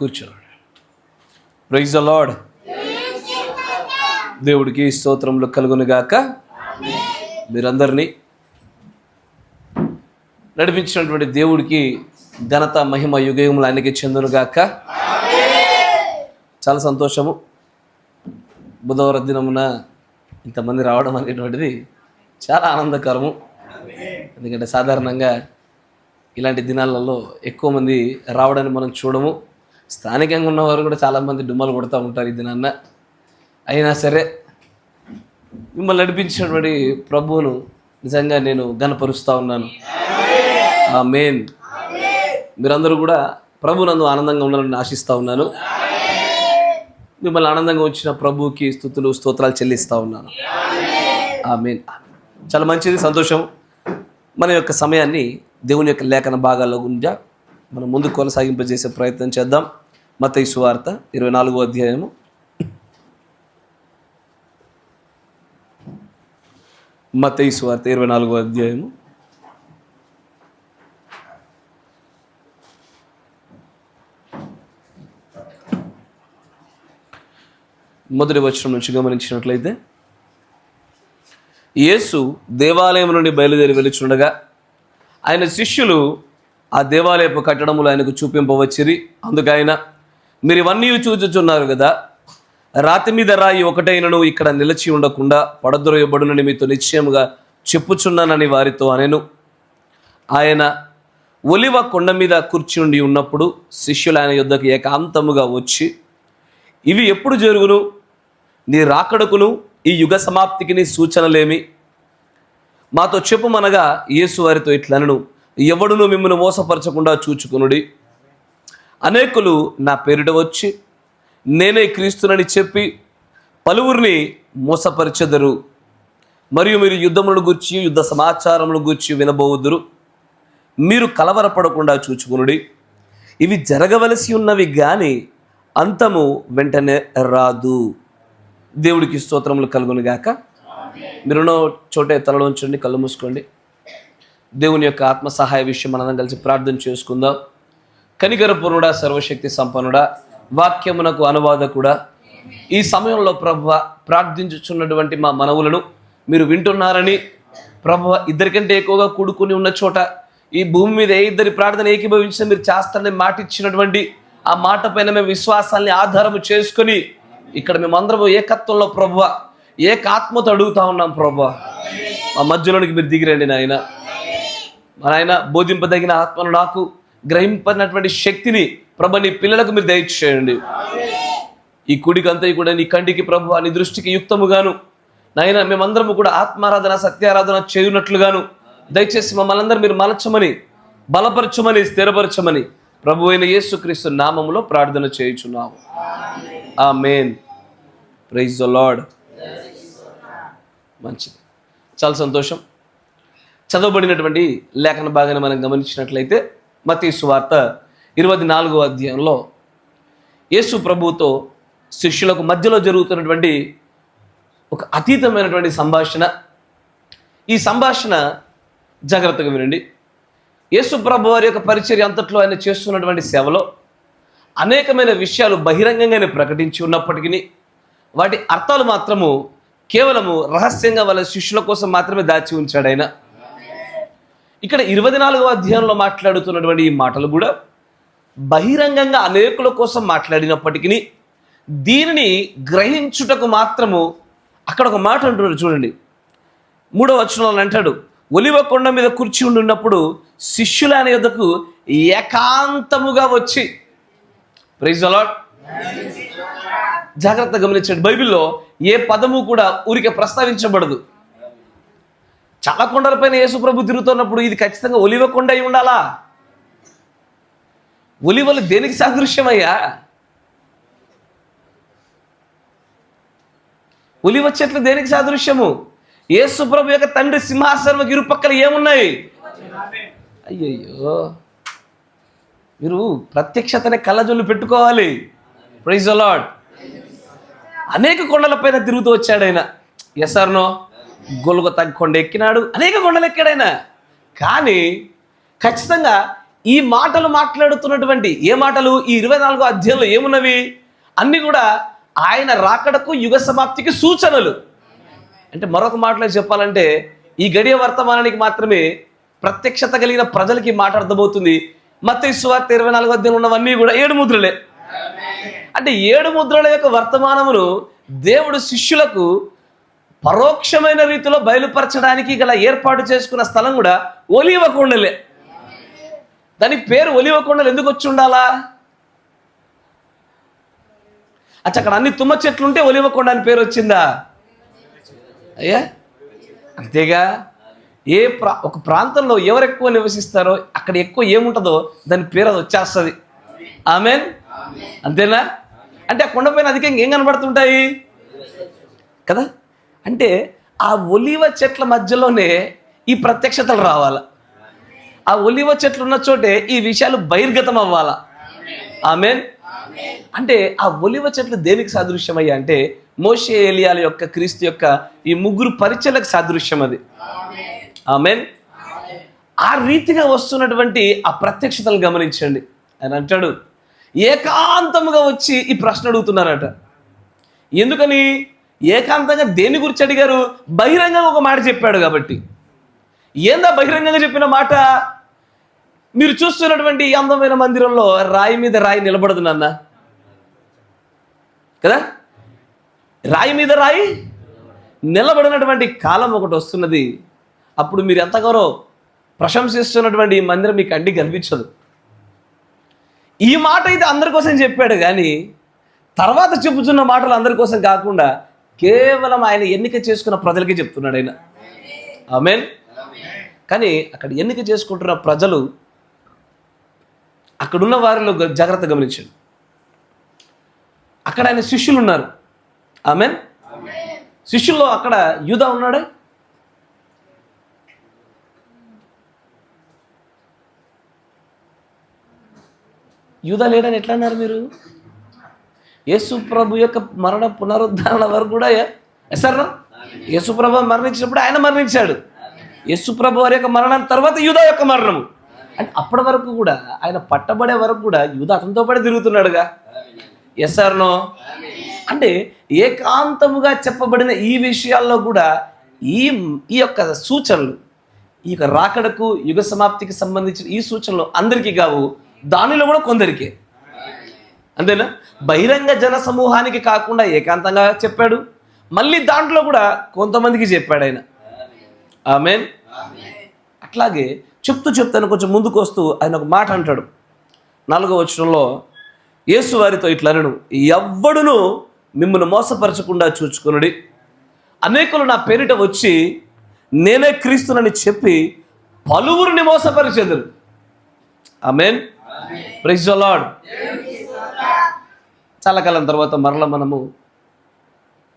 కూర్చోండి. Praise the lord. దేవుడికి స్తోత్రములు కలుగునుగాక. మీరందరినీ నడిపించినటువంటి దేవుడికి ఘనత మహిమ యుగములు ఆయనకి చెందునుగాక. చాలా సంతోషము. బుధవారం దినమున ఇంతమంది రావడం అనేటువంటిది చాలా ఆనందకరము. ఎందుకంటే సాధారణంగా ఇలాంటి దినాలలో ఎక్కువ మంది రావడాన్ని మనం చూడము. స్థానికంగా ఉన్నవారు కూడా చాలామంది డుమ్మలు కొడుతూ ఉంటారు ఈ దినాన్న. అయినా సరే మిమ్మల్ని నడిపించినటువంటి ప్రభువును నిజంగా నేను ఘనపరుస్తూ ఉన్నాను. ఆమేన్. మీరందరూ కూడా ప్రభువునందు ఆనందంగా ఉండాలని ఆశిస్తూ ఉన్నాను. మిమ్మల్ని ఆనందంగా వచ్చిన ప్రభువుకి స్తుతులు స్తోత్రాలు చెల్లిస్తూ ఉన్నాను. ఆమేన్. చాలా మంచిది, సంతోషం. మన యొక్క సమయాన్ని దేవుని యొక్క లేఖన భాగాల్లో గురించి మనం ముందు కొనసాగింపజేసే ప్రయత్నం చేద్దాం. మత్తయి సువార్త 24వ అధ్యాయము. మత్తయి సువార్త 24వ అధ్యాయము. మొదటి వచనం నుంచి గమనించినట్లయితే, యేసు దేవాలయం నుండి బయలుదేరి వెలుచుండగా ఆయన శిష్యులు ఆ దేవాలయపు కట్టడములు ఆయనకు చూపింపవచ్చిరి. అందుకు ఆయన, మీరు ఇవన్నీ చూచుచున్నారు కదా, రాతి మీద రాయి ఒకటైనను ఇక్కడ నిలిచి ఉండకుండా పడద్రోయబడునని మీతో నిశ్చయముగా చెప్పుచున్నానని వారితో అనెను. ఆయన ఒలివ కొండ మీద కూర్చుండి ఉన్నప్పుడు శిష్యులు ఆయన యొద్దకు ఏకాంతముగా వచ్చి, ఇవి ఎప్పుడు జరుగును? నీ రాకడకును ఈ యుగ సమాప్తికి నీ సూచనలేమి? మాతో చెప్పుమనగా యేసు వారితో ఇట్లనను, ఎవడును మిమ్మల్ని మోసపరచకుండా చూచుకునుడి. అనేకులు నా పేరిట వచ్చి నేనే క్రీస్తునని చెప్పి పలువురిని మోసపరచెదరు. మరియు మీరు యుద్ధములను గూర్చి యుద్ధ సమాచారములను గూర్చి వినబోదురు. మీరు కలవరపడకుండా చూచుకునుడి. ఇవి జరగవలసి ఉన్నవి కానీ అంతము వెంటనే రాదు. దేవుడికి స్తోత్రములు కలుగునుగాక. మీరున్న చోటే తలలో ఉంచండి, కళ్ళు మూసుకోండి. దేవుని యొక్క ఆత్మ సహాయ విషయం మనందరం కలిసి ప్రార్థన చేసుకుందాం. కనికరపూర్ణుడా, సర్వశక్తి సంపన్నుడా, వాక్యమునకు అనువాదకుడా, ఈ సమయంలో ప్రభువ ప్రార్థించుచున్నటువంటి మా మనవులను మీరు వింటున్నారని, ప్రభువ ఇద్దరికంటే ఎక్కువగా కూడుకుని ఉన్న చోట ఈ భూమి మీద ఏ ఇద్దరి ప్రార్థన ఏకీభవించిన మీరు చేస్తారని మాట ఇచ్చినటువంటి ఆ మాట పైన మేము విశ్వాసాన్ని ఆధారము చేసుకొని ఇక్కడ మేమందరము ఏకత్వంలో ప్రభువ ఏకాత్మతో అడుగుతా ఉన్నాం. ప్రభువ మా మధ్యలోనికి మీరు దిగిరండి నాయన. మా నాయన బోధింపదగిన ఆత్మను నాకు గ్రహింపనటువంటి శక్తిని ప్రభు నీ పిల్లలకు మీరు దయచేయండి. ఈ కుడికంతా కూడా నీ కంటికి ప్రభువ నీ దృష్టికి యుక్తముగాను నాయన మేమందరము కూడా ఆత్మారాధన సత్యారాధన చేయునట్లుగాను దయచేసి మమ్మల్ని అందరూ మీరు మలచమని బలపరచమని స్థిరపరచమని ప్రభు అయిన యేసుక్రీస్తు నామములో ప్రార్థన చేయుచున్నాము. ఆమేన్. Praise the lord. మంచిది, చాలా సంతోషం. చదవబడినటువంటి లేఖన భాగాన్ని మనం గమనించినట్లయితే మత్తయి సువార్త 24వ అధ్యాయంలో యేసు ప్రభువుతో శిష్యులకు మధ్యలో జరుగుతున్నటువంటి ఒక అతీతమైనటువంటి సంభాషణ. ఈ సంభాషణ జాగ్రత్తగా వినండి. యేసు ప్రభు వారి యొక్క పరిచర్య అంతట్లో ఆయన చేస్తున్నటువంటి సేవలో అనేకమైన విషయాలు బహిరంగంగానే ప్రకటించి ఉన్నప్పటికీ వాటి అర్థాలు మాత్రము కేవలము రహస్యంగా వాళ్ళ శిష్యుల కోసం మాత్రమే దాచి ఉంచాడు ఆయన. ఇక్కడ 24వ అధ్యాయంలో మాట్లాడుతున్నటువంటి ఈ మాటలు కూడా బహిరంగంగా అనేకుల కోసం మాట్లాడినప్పటికీ దీనిని గ్రహించుటకు మాత్రము అక్కడ ఒక మాట అంటున్నాడు చూడండి. 3వ వచనంలో అంటాడు, ఒలివ కొండ మీద కూర్చి ఉన్నప్పుడు శిష్యుల ఆయన యొద్దకు ఏకాంతముగా వచ్చి. Praise the lord. జాగ్రత్తగా గమనించండి, బైబిల్లో ఏ పదము కూడా ఊరికే ప్రస్తావించబడదు. చాలా కొండలపైన యేసు ప్రభు తిరుగుతున్నప్పుడు ఇది ఖచ్చితంగా ఒలివ కొండ అయి ఉండాలా? ఒలివలు దేనికి సాదృశ్యమయ్యా? ఒలివ చెట్లు దేనికి సాదృశ్యము? యేసు ప్రభు యొక్క తండ్రి సింహాసనం ఇరుపక్కల ఏమున్నాయి? అయ్యయ్యో, మీరు ప్రత్యక్షతనే కళ్ళజొల్లు పెట్టుకోవాలి. Praise the lord. అనేక కొండలపైన తిరుగుతూ వచ్చాడు ఆయన. Yes or no? గొల్గొతా కొండ ఎక్కినాడు, అనేక కొండలు ఎక్కాడు ఆయన. కానీ ఖచ్చితంగా ఈ మాటలు మాట్లాడుతున్నటువంటి ఏ మాటలు ఈ 24వ అధ్యాయంలో ఏమున్నవి? అన్నీ కూడా ఆయన రాకడకు యుగ సమాప్తికి సూచనలు. అంటే మరొక మాటలో చెప్పాలంటే ఈ గడియ వర్తమానానికి మాత్రమే ప్రత్యక్షత కలిగిన ప్రజలకి మాట అర్థమవుతుంది. మత్తయి సువార్త 24వ అధ్యాయంలో ఉన్నవన్నీ కూడా 7 ముద్రలే. అంటే 7 ముద్రల యొక్క వర్తమానమును దేవుడు శిష్యులకు పరోక్షమైన రీతిలో బయలుపరచడానికి గల ఏర్పాటు చేసుకున్న స్థలం కూడా ఒలీవ కొండలే. దానికి పేరు ఒలీవ కొండలు ఎందుకు వచ్చి ఉండాలా? అక్కడ అన్ని తుమ్మ చెట్లు ఉంటే ఒలీవ కొండ అని పేరు వచ్చిందా? అయ్యా అంతేగా. ఒక ప్రాంతంలో ఎవరు ఎక్కువ నివసిస్తారో అక్కడ ఎక్కువ ఏముంటుందో దాని పేరు అది వచ్చేస్తుంది. ఆమేన్, అంతేనా? అంటే ఆ కొండపైన అధికంగా ఏం కనబడుతుంటాయి కదా. అంటే ఆ ఒలీవ చెట్ల మధ్యలోనే ఈ ప్రత్యక్షతలు రావాలా. ఆ ఒలీవ చెట్లు ఉన్న చోటే ఈ విషయాలు బహిర్గతం అవ్వాలా. ఆమేన్. అంటే ఆ ఒలీవ చెట్లు దేనికి సాదృశ్యమయ్యా అంటే మోషే, ఏలియాల యొక్క, క్రీస్తు యొక్క ఈ ముగ్గురు పరిచయలకు సాదృశ్యం అది. ఆమేన్. ఆ రీతిగా వస్తున్నటువంటి ఆ ప్రత్యక్షతలు గమనించండి. ఆయన అంటాడు ఏకాంతముగా వచ్చి ఈ ప్రశ్న అడుగుతున్నారట. ఎందుకని? ఏకాంతంగా దేని గురించి అడిగారు? బహిరంగంగా ఒక మాట చెప్పాడు కాబట్టి. ఏందా బహిరంగంగా చెప్పిన మాట? మీరు చూస్తున్నటువంటి ఈ అందమైన మందిరంలో రాయి మీద రాయి నిలబడదు నాన్న కదా. రాయి మీద రాయి నిలబడినటువంటి కాలం ఒకటి వస్తున్నది. అప్పుడు మీరు ఎంతగానో ప్రశంసిస్తున్నటువంటి ఈ మందిరం మీకు కంటికి కనిపించదు. ఈ మాట అయితే అందరి కోసం చెప్పాడు, కానీ తర్వాత చెప్పుతున్న మాటలు అందరి కోసం కాకుండా కేవలం ఆయన ఎన్నిక చేసుకున్న ప్రజలకే చెప్తున్నాడు ఆయన. ఆమేన్. కానీ అక్కడ ఎన్నిక చేసుకుంటున్న ప్రజలు, అక్కడున్న వారిలో జాగ్రత్త గమనించండి. అక్కడ ఆయన శిష్యులు ఉన్నారు. ఆమేన్. శిష్యుల్లో అక్కడ యూదా ఉన్నాడే. యూదా లేడని ఎట్లా అన్నారు మీరు? యేసు ప్రభు యొక్క మరణ పునరుద్ధరణ వరకు కూడా ఎసర్రా యేసు ప్రభు మరణించినప్పుడు ఆయన మరణించాడు. యేసు ప్రభు వారి యొక్క మరణం తర్వాత యూదా యొక్క మరణము. అంటే అప్పటి వరకు కూడా ఆయన పట్టబడే వరకు కూడా యూదా అతనితో పాటు తిరుగుతున్నాడుగా. ఎసర్నో అంటే ఏకాంతముగా చెప్పబడిన ఈ విషయాల్లో కూడా ఈ యొక్క సూచనలు, ఈ యొక్క రాకడకు యుగ సమాప్తికి సంబంధించిన ఈ సూచనలు అందరికీ కావు, దానిలో కూడా కొందరికే. అంతేనా? బహిరంగ జన సమూహానికి కాకుండా ఏకాంతంగా చెప్పాడు. మళ్ళీ దాంట్లో కూడా కొంతమందికి చెప్పాడు ఆయన. ఆమేన్. అట్లాగే చెప్తాను కొంచెం ముందుకు వస్తూ ఆయన ఒక మాట అంటాడు. 4వ వచనంలో యేసు వారితో ఇట్లా అనను, ఎవ్వడును మిమ్మల్ని మోసపరచకుండా చూచుకొనుడి. అనేకులు నా పేరిట వచ్చి నేనే క్రీస్తునని చెప్పి పలువురిని మోసపరిచెదరు. ఆమేన్. Praise the lord. చాలా కాలం తర్వాత మరలా మనము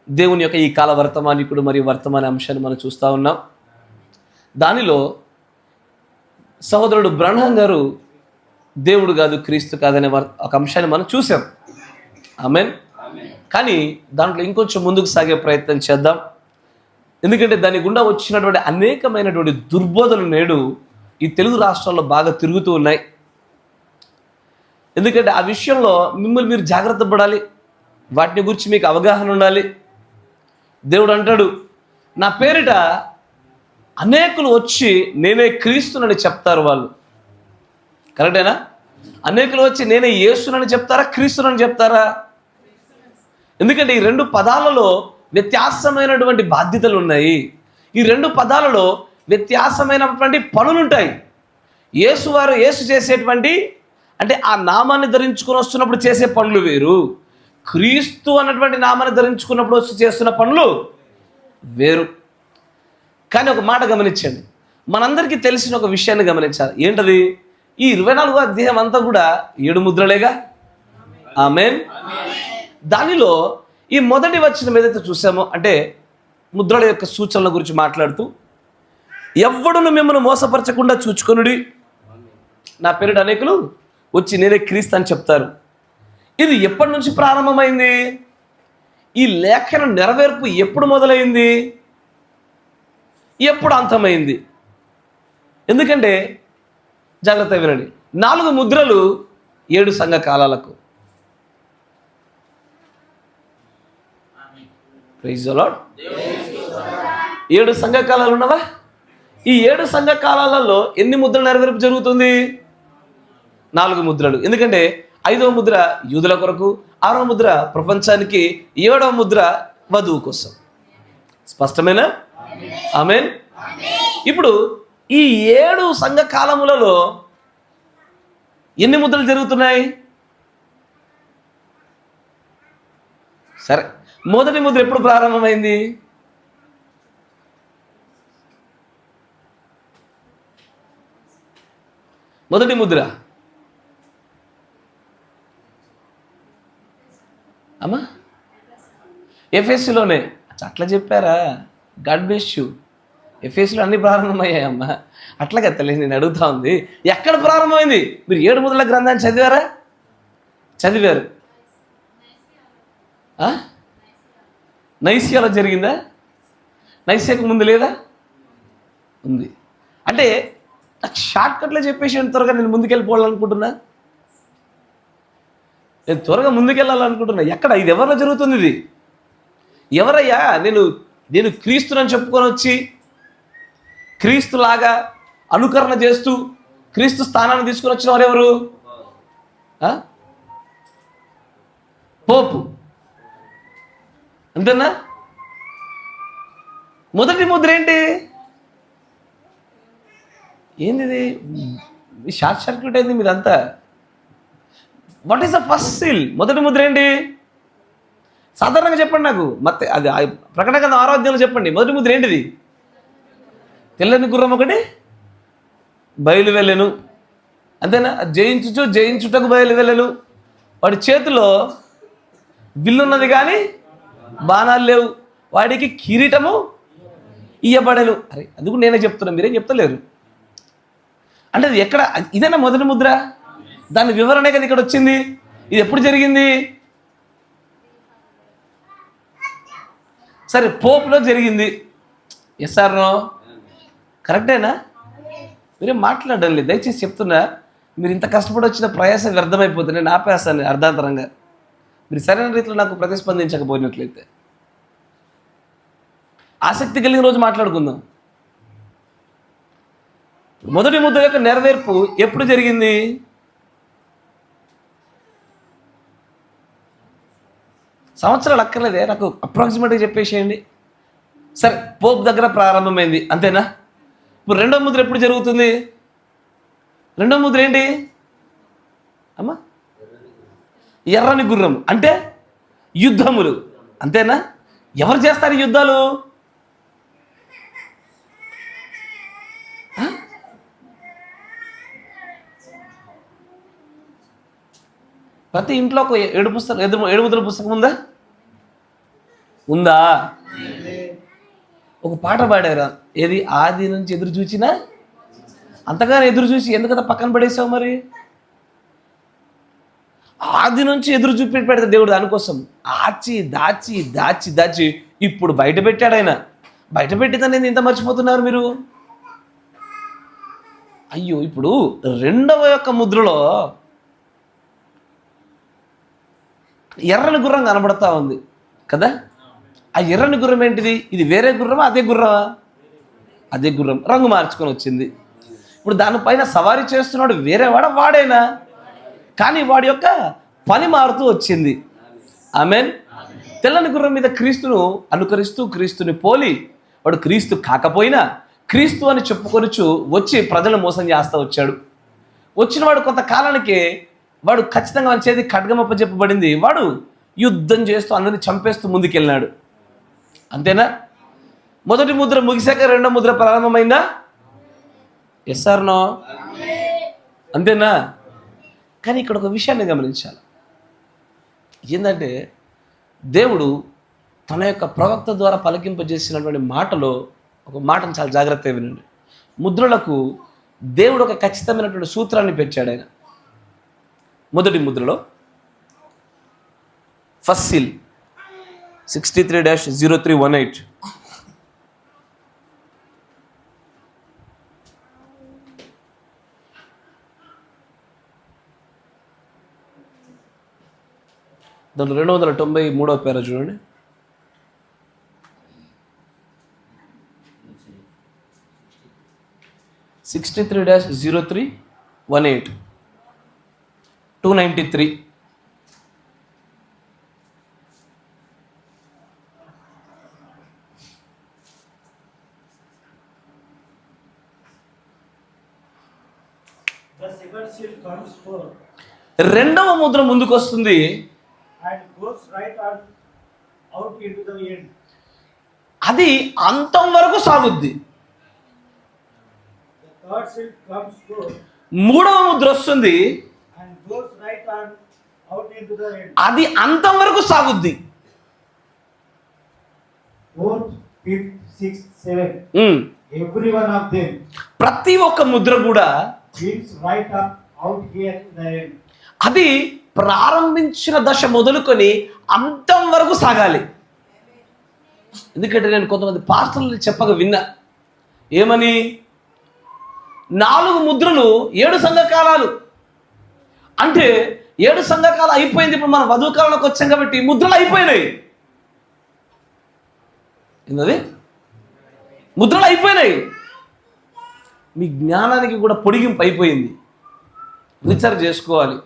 దేవుని యొక్క ఈ కాల వర్తమానికుడు మరియు వర్తమాన అంశాన్ని మనం చూస్తూ ఉన్నాం. దానిలో సహోదరుడు బ్రహ్నం గారు దేవుడు కాదు, క్రీస్తు కాదనే ఒక అంశాన్ని మనం చూసాం. ఆమేన్. కానీ దాంట్లో ఇంకొంచెం ముందుకు సాగే ప్రయత్నం చేద్దాం. ఎందుకంటే దాని గుండా వచ్చినటువంటి అనేకమైనటువంటి దుర్బోధనలు నేడు ఈ తెలుగు రాష్ట్రాల్లో బాగా తిరుగుతూ ఉన్నాయి. ఎందుకంటే ఆ విషయంలో మిమ్మల్ని మీరు జాగ్రత్త పడాలి, వాటిని గురించి మీకు అవగాహన ఉండాలి. దేవుడు అంటాడు, నా పేరిట అనేకులు వచ్చి నేనే క్రీస్తునని చెప్తారు. వాళ్ళు కరెక్టేనా? అనేకులు వచ్చి నేనే యేసునని చెప్తారా, క్రీస్తునని చెప్తారా? ఎందుకంటే ఈ 2 పదాలలో వ్యత్యాసమైనటువంటి బాధ్యతలు ఉన్నాయి. ఈ 2 పదాలలో వ్యత్యాసమైనటువంటి పనులుంటాయి. యేసు చేసేటువంటి అంటే ఆ నామాన్ని ధరించుకొని వస్తున్నప్పుడు చేసే పనులు వేరు, క్రీస్తు అన్నటువంటి నామాన్ని ధరించుకున్నప్పుడు వచ్చి చేస్తున్న పనులు వేరు. కానీ ఒక మాట గమనించండి, మనందరికీ తెలిసిన ఒక విషయాన్ని గమనించాలి. ఏంటది? ఈ 24వ అధ్యాయం అంతా కూడా 7 ముద్రలేగా. ఆమేన్. దానిలో ఈ మొదటి వచనం ఏదైతే చూసామో అంటే ముద్రల యొక్క సూచనల గురించి మాట్లాడుతూ, ఎవ్వడును మిమ్మల్ని మోసపరచకుండా చూచుకొనుడి, నా పేరిట అనేకులు వచ్చి నేనే క్రీస్తు అని చెప్తారు. ఇది ఎప్పటి నుంచి ప్రారంభమైంది? ఈ లేఖన నెరవేర్పు ఎప్పుడు మొదలైంది, ఎప్పుడు అంతమైంది? ఎందుకంటే జాగ్రత్త వినండి, 4 ముద్రలు 7 సంఘ కాలాలకు. Praise the lord. 7 సంఘ కాలాలు ఉన్నవా? ఈ 7 సంఘ కాలాలలో ఎన్ని ముద్రలు నెరవేర్పు జరుగుతుంది? 4 ముద్రలు. ఎందుకంటే 5వ ముద్ర యూదుల కొరకు, 6వ ముద్ర ప్రపంచానికి, 7వ ముద్ర వధువు కోసం. స్పష్టమేనా? ఆమేన్. ఇప్పుడు ఈ 7 సంఘ కాలములలో ఎన్ని ముద్రలు జరుగుతున్నాయి? సరే, మొదటి ముద్ర ఎప్పుడు ప్రారంభమైంది? మొదటి ముద్ర అమ్మా ఎఫెస్లోనే. అట్లా చెప్పారా? God bless you. ఎఫెస్లో అన్ని ప్రారంభమయ్యాయమ్మా. అట్లా కత్తలే, నేను అడుగుతా ఉంది, ఎక్కడ ప్రారంభమైంది? మీరు 7 ముద్రల గ్రంథాన్ని చదివారా? చదివారు. నైసియాలో జరిగిందా? నైసియాకు ముందు లేదా? ఉంది. అంటే నాకు షార్ట్ కట్లో చెప్పేసి త్వరగా నేను ముందుకెళ్ళిపోవాలనుకుంటున్నా. నేను త్వరగా ముందుకెళ్ళాలనుకుంటున్నా. ఎక్కడ? ఇది ఎవరిలో జరుగుతుంది? ఇది ఎవరయ్యా? నేను క్రీస్తునని చెప్పుకొని వచ్చి క్రీస్తులాగా అనుకరణ చేస్తూ క్రీస్తు స్థానాన్ని తీసుకొని వచ్చిన వారెవరు? పోపు. అంతేనా? మొదటి ముద్ర ఏంటి? ఏంది? షార్ట్ సర్క్యూట్ అయింది మీదంతా. What is the first seal? మొదటి ముద్ర ఏంటి? సాధారణంగా చెప్పండి నాకు. ಮತ್ತೆ అది ప్రకటన గ్రంథం 6వ అధ్యాయంలో చెప్పండి. మొదటి ముద్ర ఏంటిది? తెల్లని గుర్రం ఒకటి బయలు వెళ్ళెను. అంతేనా? జయించుటకు బయలు వెళ్ళెను. వాడి చేతిలో విల్లున్నది కానీ బాణాలు లేవు. వాడికి కిరీటము ఇయ్యబడెను. అరే, అది కూడా నేనే చెప్తున్నా, మీరేం చెప్తలేరు. అంటే అది ఎక్కడ? ఇదేనా మొదటి ముద్ర? దాని వివరణే కదా ఇక్కడ వచ్చింది. ఇది ఎప్పుడు జరిగింది? సరే, పోపులో జరిగింది. Yes or no? కరెక్టేనా? మీరేం మాట్లాడడం లేదు. దయచేసి చెప్తున్నా, మీరు ఇంత కష్టపడి వచ్చిన ప్రయాసం వ్యర్థమైపోతుంది. నేను ఆపేస్తాను అర్ధాంతరంగా, మీరు సరైన రీతిలో నాకు ప్రతిస్పందించకపోయినట్లయితే. ఆసక్తి కలిగిన రోజు మాట్లాడుకుందాం. మొదటి ముద్ర యొక్క నెరవేర్పు ఎప్పుడు జరిగింది? సంవత్సరాలు అక్కర్లేదే, నాకు అప్రాక్సిమేట్గా చెప్పేసేయండి. సరే, పోప్ దగ్గర ప్రారంభమైంది, అంతేనా? ఇప్పుడు 2వ ముద్ర ఎప్పుడు జరుగుతుంది? 2వ ముద్ర ఏంటి అమ్మా? ఎర్రని గుర్రం. అంటే యుద్ధములు, అంతేనా? ఎవరు చేస్తారు యుద్ధాలు? ప్రతి ఇంట్లో ఒక 7 ముద్రల పుస్తకం ఉందా? ఒక పాట పాడారా? ఏది? ఆది నుంచి ఎదురు చూసినా అంతగానే ఎదురు చూసి ఎందుకంత పక్కన పడేసావు? మరి ఆది నుంచి ఎదురు చూపి పెడితే దేవుడు దానికోసం ఆచి దాచి దాచి దాచి ఇప్పుడు బయట పెట్టాడు ఆయన. బయట పెట్టిందని ఇంత మర్చిపోతున్నారు మీరు. అయ్యో, ఇప్పుడు 2వ యొక్క ముద్రలో ఎర్రని గుర్రం కనబడతా ఉంది కదా? ఆ ఎర్రని గుర్రం ఏంటిది? ఇది వేరే గుర్రమా? అదే గుర్రమా? అదే గుర్రం. రంగు మార్చుకొని వచ్చింది. ఇప్పుడు దానిపైన సవారీ చేస్తున్నాడు వేరేవాడా? వాడేనా? కానీ వాడి యొక్క పని మారుతూ వచ్చింది. ఆమేన్. తెల్లని గుర్రం మీద క్రీస్తును అనుకరిస్తూ క్రీస్తుని పోలి, వాడు క్రీస్తు కాకపోయినా క్రీస్తు అని చెప్పుకొనుచు వచ్చి ప్రజలను మోసం చేస్తూ వచ్చాడు. వచ్చిన వాడు కొంతకాలానికి వాడు ఖచ్చితంగా వాని చేతి ఖడ్గమప్ప చెప్పబడింది. వాడు యుద్ధం చేస్తూ అందరిని చంపేస్తూ ముందుకెళ్ళినాడు. అంతేనా? మొదటి ముద్ర ముగిశాక 2వ ముద్ర ప్రారంభమైందా? Yes or no? అంతేనా? కానీ ఇక్కడ ఒక విషయాన్ని గమనించాలి. ఏంటంటే దేవుడు తన యొక్క ప్రవక్త ద్వారా పలికింపజేసినటువంటి మాటలో ఒక మాటను చాలా జాగ్రత్తగా వినండి. ముద్రలకు దేవుడు ఒక ఖచ్చితమైనటువంటి సూత్రాన్ని పెట్టాడు. ఆయన మొదటి ముద్రలో ఫస్ట్ సీల్ 63-0318. దాంట్లో 293వ పేర చూడండి. (63-0318) 293. రెండవ ముద్ర ముందుకు వస్తుంది. అది అంతం వరకు సాగుద్ది. మూడవ ముద్ర వస్తుంది. అది అంతం వరకు సాగుద్ది. ప్రతి ఒక్క ముద్ర కూడా అది ప్రారంభించిన దశ మొదలుకొని అంతం వరకు సాగాలి. ఎందుకంటే నేను కొంతమంది పాస్టర్లు చెప్పగా విన్నా, ఏమని, 4 ముద్రలు 7 సంఘకాలాలు అంటే 7 సంఘకాలం అయిపోయింది. ఇప్పుడు మనం వధుకాలంలోకి వచ్చాం కాబట్టి ముద్రలు అయిపోయినాయి. ఏంటది? ముద్రలు అయిపోయినాయి. మీ జ్ఞానానికి కూడా పొడిగింపు అయిపోయింది. రీఛార్జ్ చేసుకోవాలి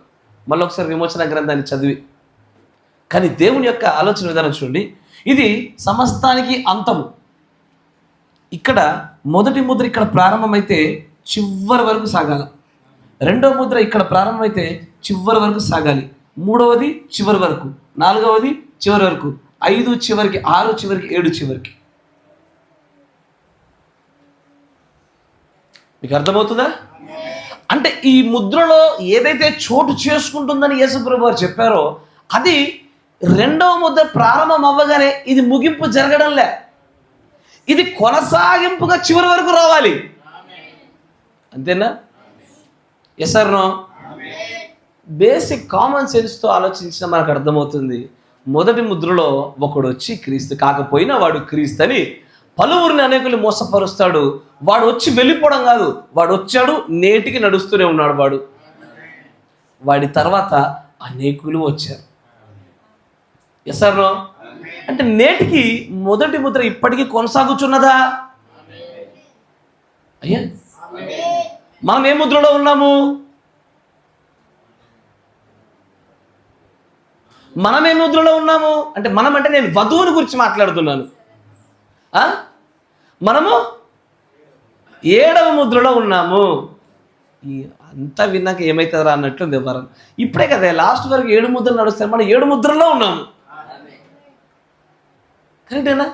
మళ్ళీ ఒకసారి విమోచన గ్రంథాన్ని చదివి. కానీ దేవుని యొక్క ఆలోచన విధానం చూడండి, ఇది సమస్తానికి అంతము. ఇక్కడ మొదటి ముద్ర ఇక్కడ ప్రారంభమైతే చివరి వరకు సాగాలి. రెండవ ముద్ర ఇక్కడ ప్రారంభమైతే చివరి వరకు సాగాలి. మూడవది చివరి వరకు, 4వది చివరి వరకు, 5 చివరికి, 6 చివరికి, 7 చివరికి. మీకు అర్థమవుతుందా? అంటే ఈ ముద్రలో ఏదైతే చోటు చేసుకుంటుందని యేసుప్రభు వారు చెప్పారో అది రెండవ ముద్ర ప్రారంభం అవ్వగానే ఇది ముగింపు జరగడంలే, ఇది కొనసాగింపుగా చివరి వరకు రావాలి. అంతేనా? Yes or no? Basic common సెన్స్తో ఆలోచించిన మనకు అర్థమవుతుంది. మొదటి ముద్రలో ఒకడు వచ్చి క్రీస్తు కాకపోయినా వాడు క్రీస్తు అని పలువురిని అనేకులు మోసపరుస్తాడు. వాడు వచ్చి వెళ్ళిపోవడం కాదు, వాడు వచ్చాడు, నేటికి నడుస్తూనే ఉన్నాడు వాడు. వాడి తర్వాత అనేకులు వచ్చారు. Yes or no? అంటే నేటికి మొదటి ముద్ర ఇప్పటికీ కొనసాగుచున్నదా? అయ్యా, మనం ఏ ముద్రలో ఉన్నాము? మనం ఏ ముద్రలో ఉన్నాము అంటే, మనం అంటే నేను వధువుని గురించి మాట్లాడుతున్నాను. మనము 7వ ముద్రలో ఉన్నాము. అంతా విన్నాక ఏమవుతుందా అన్నట్లుంది వరం. ఇప్పుడే కదా లాస్ట్ వరకు 7 ముద్రలు నడుస్తారు, మనం 7 ముద్రలో ఉన్నాము. కరెక్టేనా?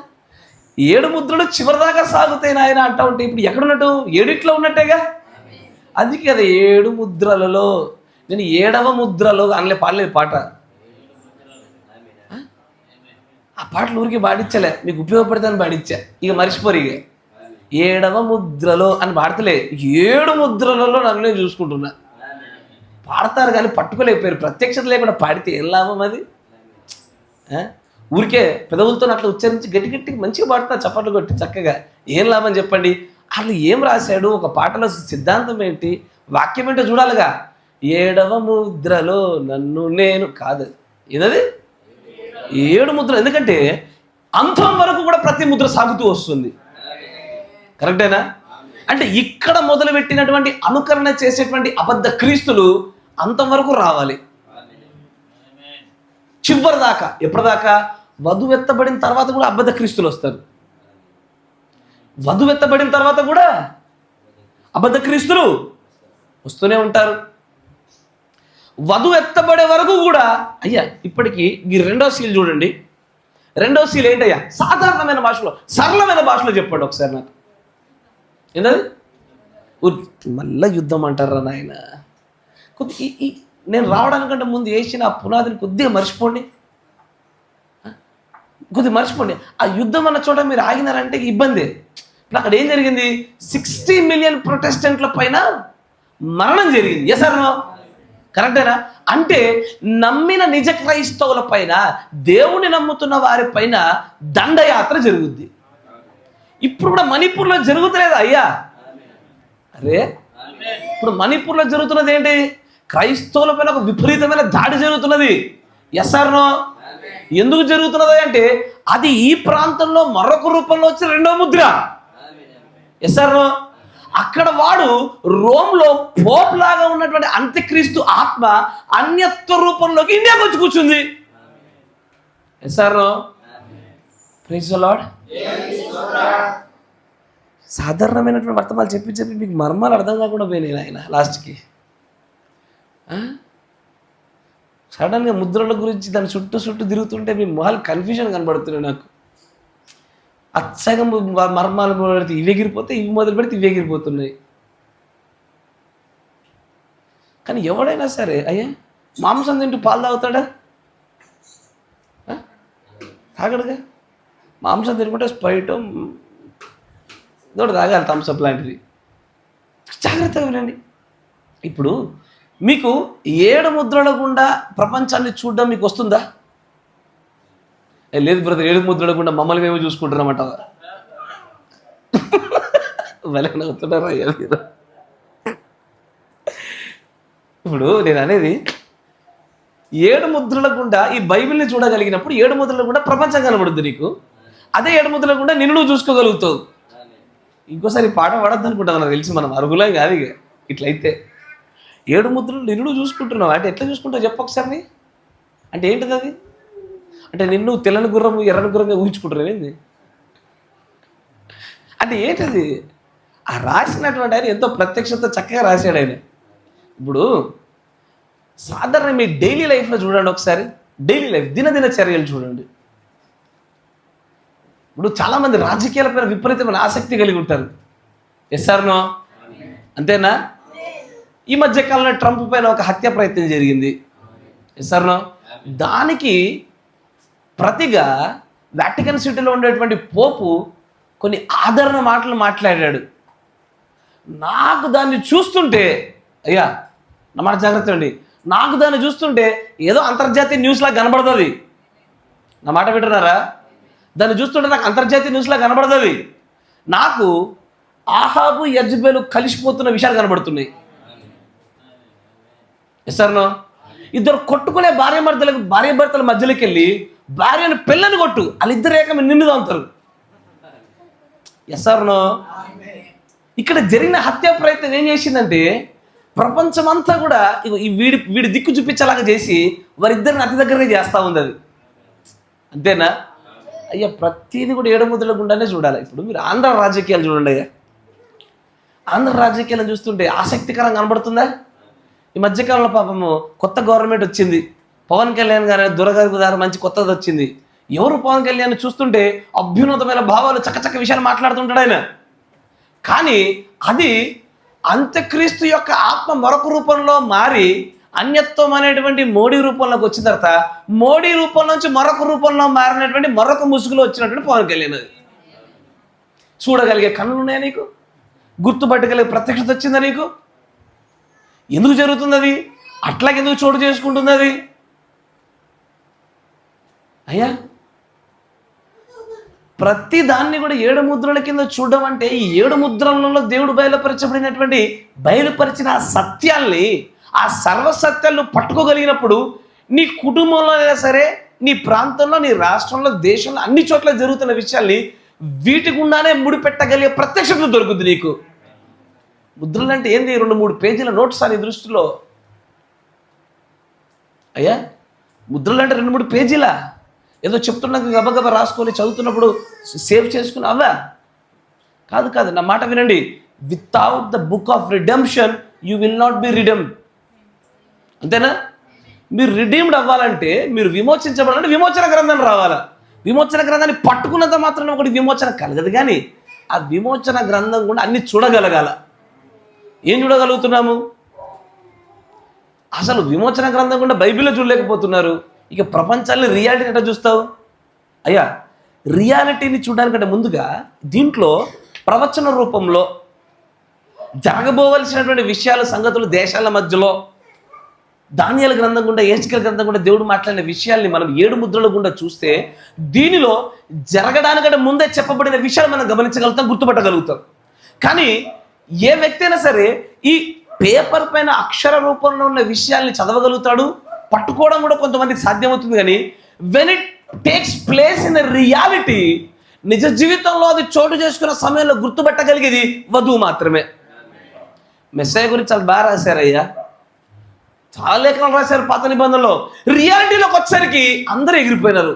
7 ముద్రలు చివరి దాకా సాగుతాయి నాయన అంటా ఉంటే ఇప్పుడు ఎక్కడున్నట్టు? 7 ఉన్నట్టేగా. అది కదా 7 ముద్రలలో. నేను 7వ ముద్రలో అనలే, పాడలేదు పాట. ఆ పాటలు ఊరికి పాడించలే, మీకు ఉపయోగపడతాను పాడించా. ఇక మర్చిపోరు. ఇక 7వ ముద్రలో అని పాడతలే, 7 ముద్రలలో నన్ను నేను చూసుకుంటున్నా. పాడతారు కానీ పట్టుకోలేకపోయారు. ప్రత్యక్షత లేకుండా పాడితే ఏం లాభం? అది ఊరికే పెదవులతో అట్లా ఉచ్చరించి గట్టి గట్టికి మంచిగా పాడుతున్నారు, చప్పట్లు కొట్టి చక్కగా. ఏం లాభం చెప్పండి? అట్లా ఏం రాశాడు? ఒక పాటలో సిద్ధాంతం ఏంటి, వాక్యం ఏంటో చూడాలిగా. 7వ ముద్రలో నన్ను నేను కాదు, ఏదది 7 ముద్ర. ఎందుకంటే అంతం వరకు కూడా ప్రతి ముద్ర సాగుతూ వస్తుంది. కరెక్టేనా? అంటే ఇక్కడ మొదలుపెట్టినటువంటి అనుకరణ చేసేటువంటి అబద్ధ క్రీస్తులు అంతం వరకు రావాలి, చివరి దాకా. ఎప్పటిదాకా? వధువు ఎత్తబడిన తర్వాత కూడా అబద్ధ క్రీస్తులు వస్తారు. వధువు ఎత్తబడిన తర్వాత కూడా అబద్ధ క్రీస్తులు వస్తూనే ఉంటారు. వధువు ఎత్తబడే వరకు కూడా. అయ్యా, ఇప్పటికీ ఈ 2వ సీల్ చూడండి. 2వ సీల్ ఏంటయ్యా? సాధారణమైన భాషలో, సరళమైన భాషలో చెప్పండి ఒకసారి నాకు. ఏంటది? మళ్ళా యుద్ధం అంటారా నాయన? నేను రావడానికంటే ముందు వేసిన ఆ పునాదిని కొద్దిగా మర్చిపోండి, కొద్దిగా మర్చిపోండి. ఆ యుద్ధం అన్న చోట మీరు ఆగినారంటే ఇబ్బంది. ఇప్పుడు అక్కడ ఏం జరిగింది? 60 మిలియన్ ప్రొటెస్టెంట్ల పైన మరణం జరిగింది. Yes or no? కరెక్టేనా? అంటే నమ్మిన నిజ క్రైస్తవుల పైన, దేవుని నమ్ముతున్న వారి పైన దండయాత్ర జరుగుద్ది. ఇప్పుడు కూడా మణిపూర్లో జరుగుతలేదు అయ్యా. అరే, ఇప్పుడు మణిపూర్లో జరుగుతున్నది ఏంటి? క్రైస్తవుల పైన ఒక విపరీతమైన దాడి జరుగుతున్నది. Yes or no? ఎందుకు జరుగుతున్నది అంటే అది ఈ ప్రాంతంలో మరొక రూపంలో వచ్చిన రెండో ముద్ర. Yes or no? అక్కడ వాడు రోమ్లో పోప్ లాగా ఉన్నటువంటి అంత్యక్రీస్తు ఆత్మ అన్యత్వ రూపంలోకి ఇండియాకి వచ్చి కూర్చుంది. Yes or no? Praise the lord. సాధారణమైనటువంటి వర్తమానాలు చెప్పి చెప్పి మీకు మర్మాలు అర్థం కాకుండా పోయినాయి ఆయన లాస్ట్కి. సడన్గా ముద్రల గురించి దాని చుట్టూ తిరుగుతుంటే మీ మొహాలు కన్ఫ్యూజన్ కనబడుతున్నాయి నాకు. అచ్చగా మర్మాలు పెడితే ఇవి ఎగిరిపోతే, ఇవి మొదలు పెడితే ఇవి ఎగిరిపోతున్నాయి. కానీ ఎవడైనా సరే అయ్యా మాంసం తింటూ పాలు తాగుతాడా? తాగడుగా. మాంసం తినుకుంటే స్ప్రైట్ ఇదోటి తాగాలి, థమ్స్అప్ లాంటిది. జాగ్రత్తగా వినండి. ఇప్పుడు మీకు 7 ముద్రల గుండా ప్రపంచాన్ని చూడడం మీకు వస్తుందా? లేదు బ్రదర్, 7 ముద్రల గుండా మమ్మల్ని మేము చూసుకుంటున్నామంట. వెలకనవుతున్నారా అయ్యా మీరు? ఇప్పుడు నేను అనేది 7 ముద్రల గుండా ఈ బైబిల్ని చూడగలిగినప్పుడు 7 ముద్రల గుండా ప్రపంచం కనబడుద్ది నీకు. అదే 7 ముద్రల గుండా నిన్ను నువ్వు చూసుకోగలుగుతావు. ఇంకోసారి పాట పడద్దు అనుకుంటాను, నాకు తెలిసి మనం అరుగులే కాదు ఇక. ఇట్లయితే 7 ముద్రలు నిన్ను చూసుకుంటున్నావు అంటే ఎట్లా చూసుకుంటావు చెప్పొకసారి. అంటే ఏంటిది అది? అంటే నిన్ను తెల్లని గుర్రం ఎర్రని గుర్రంగా ఊహించుకుంటున్నావు ఏంది? అంటే ఏంటది? ఆ రాసినటువంటి ఆయన ఎంతో ప్రత్యక్షత చక్కగా రాశాడు ఆయన. ఇప్పుడు సాధారణ మీ డైలీ లైఫ్లో చూడండి ఒకసారి. డైలీ లైఫ్ దినదిన చర్యలు చూడండి. ఇప్పుడు చాలామంది రాజకీయాల పైన విపరీతమైన ఆసక్తి కలిగి ఉంటారు. Yes or no? అంతేనా? ఈ మధ్య కాలంలో ట్రంప్ పైన ఒక హత్య ప్రయత్నం జరిగింది. Yes or no? దానికి ప్రతిగా వాటికన్ సిటీలో ఉండేటువంటి పోపు కొన్ని ఆదరణ మాటలు మాట్లాడాడు. నాకు దాన్ని చూస్తుంటే, అయ్యా నా మాట జాగ్రత్త అండి, నాకు దాన్ని చూస్తుంటే ఏదో అంతర్జాతీయ న్యూస్లా కనబడుతుంది. నా మాట వింటున్నారా? దాన్ని చూస్తుంటే నాకు అంతర్జాతీయ న్యూస్లా కనబడుతుంది. నాకు ఆహాబు యజ్బేలు కలిసిపోతున్న విషయాలు కనబడుతున్నాయి. Yes or no? ఇద్దరు కొట్టుకునే భార్యాభర్తల మధ్యలోకి వెళ్ళి భార్యను పిల్లని కొట్టు, వాళ్ళిద్దరు ఏకమే నిన్ను తాగుతారు. Yes or no? ఇక్కడ జరిగిన హత్య ప్రయత్నం ఏం చేసిందంటే ప్రపంచమంతా కూడా వీడి దిక్కు చూపించేలాగా చేసి వారిద్దరిని అతి దగ్గరగా చేస్తూ ఉంది అది. అంతేనా? అయ్యా ప్రతిదీ కూడా 7 ముద్రల గుండానే చూడాలి. ఇప్పుడు మీరు ఆంధ్ర రాజకీయాలు చూడండి అయ్యా. ఆంధ్ర రాజకీయాలను చూస్తుంటే ఆసక్తికరంగా కనబడుతుందా? ఈ మధ్యకాలంలో పాపము కొత్త గవర్నమెంట్ వచ్చింది. పవన్ కళ్యాణ్ గారు దురగారి ద్వారా మంచి కొత్తది వచ్చింది. ఎవరు పవన్ కళ్యాణ్ చూస్తుంటే అభ్యున్నతమైన భావాలు చక్కచక్క విషయాలు మాట్లాడుతుంటాడు ఆయన. కానీ అది అంత్యక్రీస్తు యొక్క ఆత్మ మరొక రూపంలో మారి అన్యత్వం అనేటువంటి మోడీ రూపంలోకి వచ్చిన తర్వాత మోడీ రూపం నుంచి మరొక రూపంలో మారినటువంటి మరొక ముసుగులో వచ్చినటువంటి పవన్ కళ్యాణ్. అది చూడగలిగే కన్నులు ఉన్నాయా నీకు? గుర్తుపట్టగలిగే ప్రత్యక్షత వచ్చిందా నీకు? ఎందుకు జరుగుతుంది అది? అట్లాగెందుకు చోటు చేసుకుంటుంది అది? అయ్యా ప్రతి దాన్ని కూడా 7 ముద్రల కింద చూడడం అంటే ఈ 7 ముద్రలలో దేవుడు బయలుపరిచిన ఆ సత్యాల్ని, ఆ సర్వసత్యాలను పట్టుకోగలిగినప్పుడు నీ కుటుంబంలో అయినా సరే, నీ ప్రాంతంలో, నీ రాష్ట్రంలో, దేశంలో అన్ని చోట్ల జరుగుతున్న విషయాల్ని వీటి గుండానే ముడిపెట్టగలిగే ప్రత్యక్షత దొరుకుతుంది నీకు. ముద్రలు అంటే ఏంది? 2-3 పేజీల నోట్స్ అని దృష్టిలో. అయ్యా ముద్రలు అంటే 2-3 పేజీల ఏదో చెప్తున్నాక గబగబా రాసుకొని చదువుతున్నప్పుడు సేవ్ చేసుకుని అవా కాదు. నా మాట వినండి. Without the book of redemption you will not be redeemed. అంతేనా? మీరు రిడీమ్డ్ అవ్వాలంటే, మీరు విమోచించబడాలంటే విమోచన గ్రంథం రావాలా. విమోచన గ్రంథాన్ని పట్టుకున్నంత మాత్రం ఒకటి విమోచన కలగదు. కానీ ఆ విమోచన గ్రంథం కూడా అన్ని చూడగలగాల. ఏం చూడగలుగుతున్నాము? అసలు విమోచన గ్రంథం కూడా బైబిల్లో చూడలేకపోతున్నారు. ఇక ప్రపంచాన్ని రియాలిటీని ఎట్లా చూస్తావు? అయ్యా రియాలిటీని చూడడానికంటే ముందుగా దీంట్లో ప్రవచన రూపంలో జరగబోవలసినటువంటి విషయాలు, సంగతులు దేశాల మధ్యలో దానియేలు గ్రంథం గుండా, హెజ్కేలు గ్రంథం గుండా దేవుడు మాట్లాడిన విషయాల్ని మనం 7 ముద్రల గుండా చూస్తే దీనిలో జరగడానికంటే ముందే చెప్పబడిన విషయాలు మనం గమనించగలుగుతాం, గుర్తుపట్టగలుగుతాం. కానీ ఏ వ్యక్తి అయినా సరే ఈ పేపర్ పైన అక్షర రూపంలో ఉన్న విషయాల్ని చదవగలుగుతాడు, పట్టుకోవడం కూడా కొంతమందికి సాధ్యమవుతుంది, కానీ when it takes place in the reality, నిజ జీవితంలో అది చోటు చేసుకున్న సమయంలో గుర్తుపట్టగలిగేది వధువు మాత్రమే. మెస్సయ్య గురించి చాలా బాగా రాశారయ్యా, చాలా లేఖనాలు రాశారు పాత నిబంధనలో. రియాలిటీలోకి వచ్చేసరికి అందరూ ఎగిరిపోయినారు,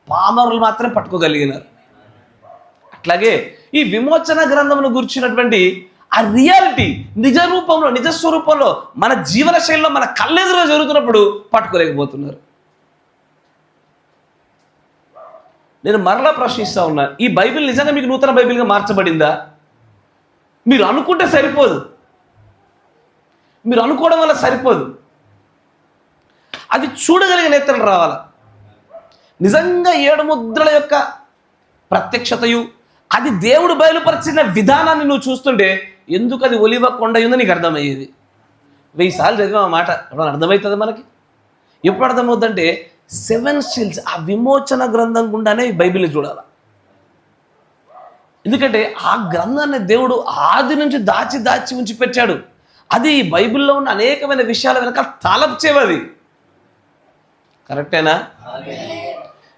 పామరులు మాత్రమే పట్టుకోగలిగినారు. అట్లాగే ఈ విమోచన గ్రంథమును గురించినటువంటి ఆ రియాలిటీ నిజ రూపంలో, నిజ స్వరూపంలో, మన జీవన శైలిలో మన కళ్ళెదురుగా జరుగుతున్నప్పుడు పట్టుకోలేకపోతున్నారు. నేను మరలా ప్రశ్నిస్తా ఉన్నా, ఈ బైబిల్ నిజంగా మీకు నూతన బైబిల్గా మార్చబడిందా? మీరు అనుకుంటే సరిపోదు, మీరు అనుకోవడం వల్ల సరిపోదు, అది చూడగలిగే నేత్రం రావాలి. నిజంగా 7 ముద్రల యొక్క ప్రత్యక్షతయు, అది దేవుడు బయలుపరిచిన విధానాన్ని నువ్వు చూస్తుంటే ఎందుకు అది ఒలివ కొండ ఉందో నీకు అర్థమయ్యేది. 1000 సార్లు చదివా ఆ మాట ఎప్పుడు అర్థమవుతుంది మనకి? ఎప్పుడు అర్థమవుతుందంటే 7 సీల్స్, ఆ విమోచన గ్రంథం గుండానే ఈ బైబిల్ని చూడాలి. ఎందుకంటే ఆ గ్రంథాన్ని దేవుడు ఆది నుంచి దాచి దాచి ఉంచి పెట్టాడు. అది బైబిల్లో ఉన్న అనేకమైన విషయాల వెనక తాళపుచేవది. కరెక్టేనా?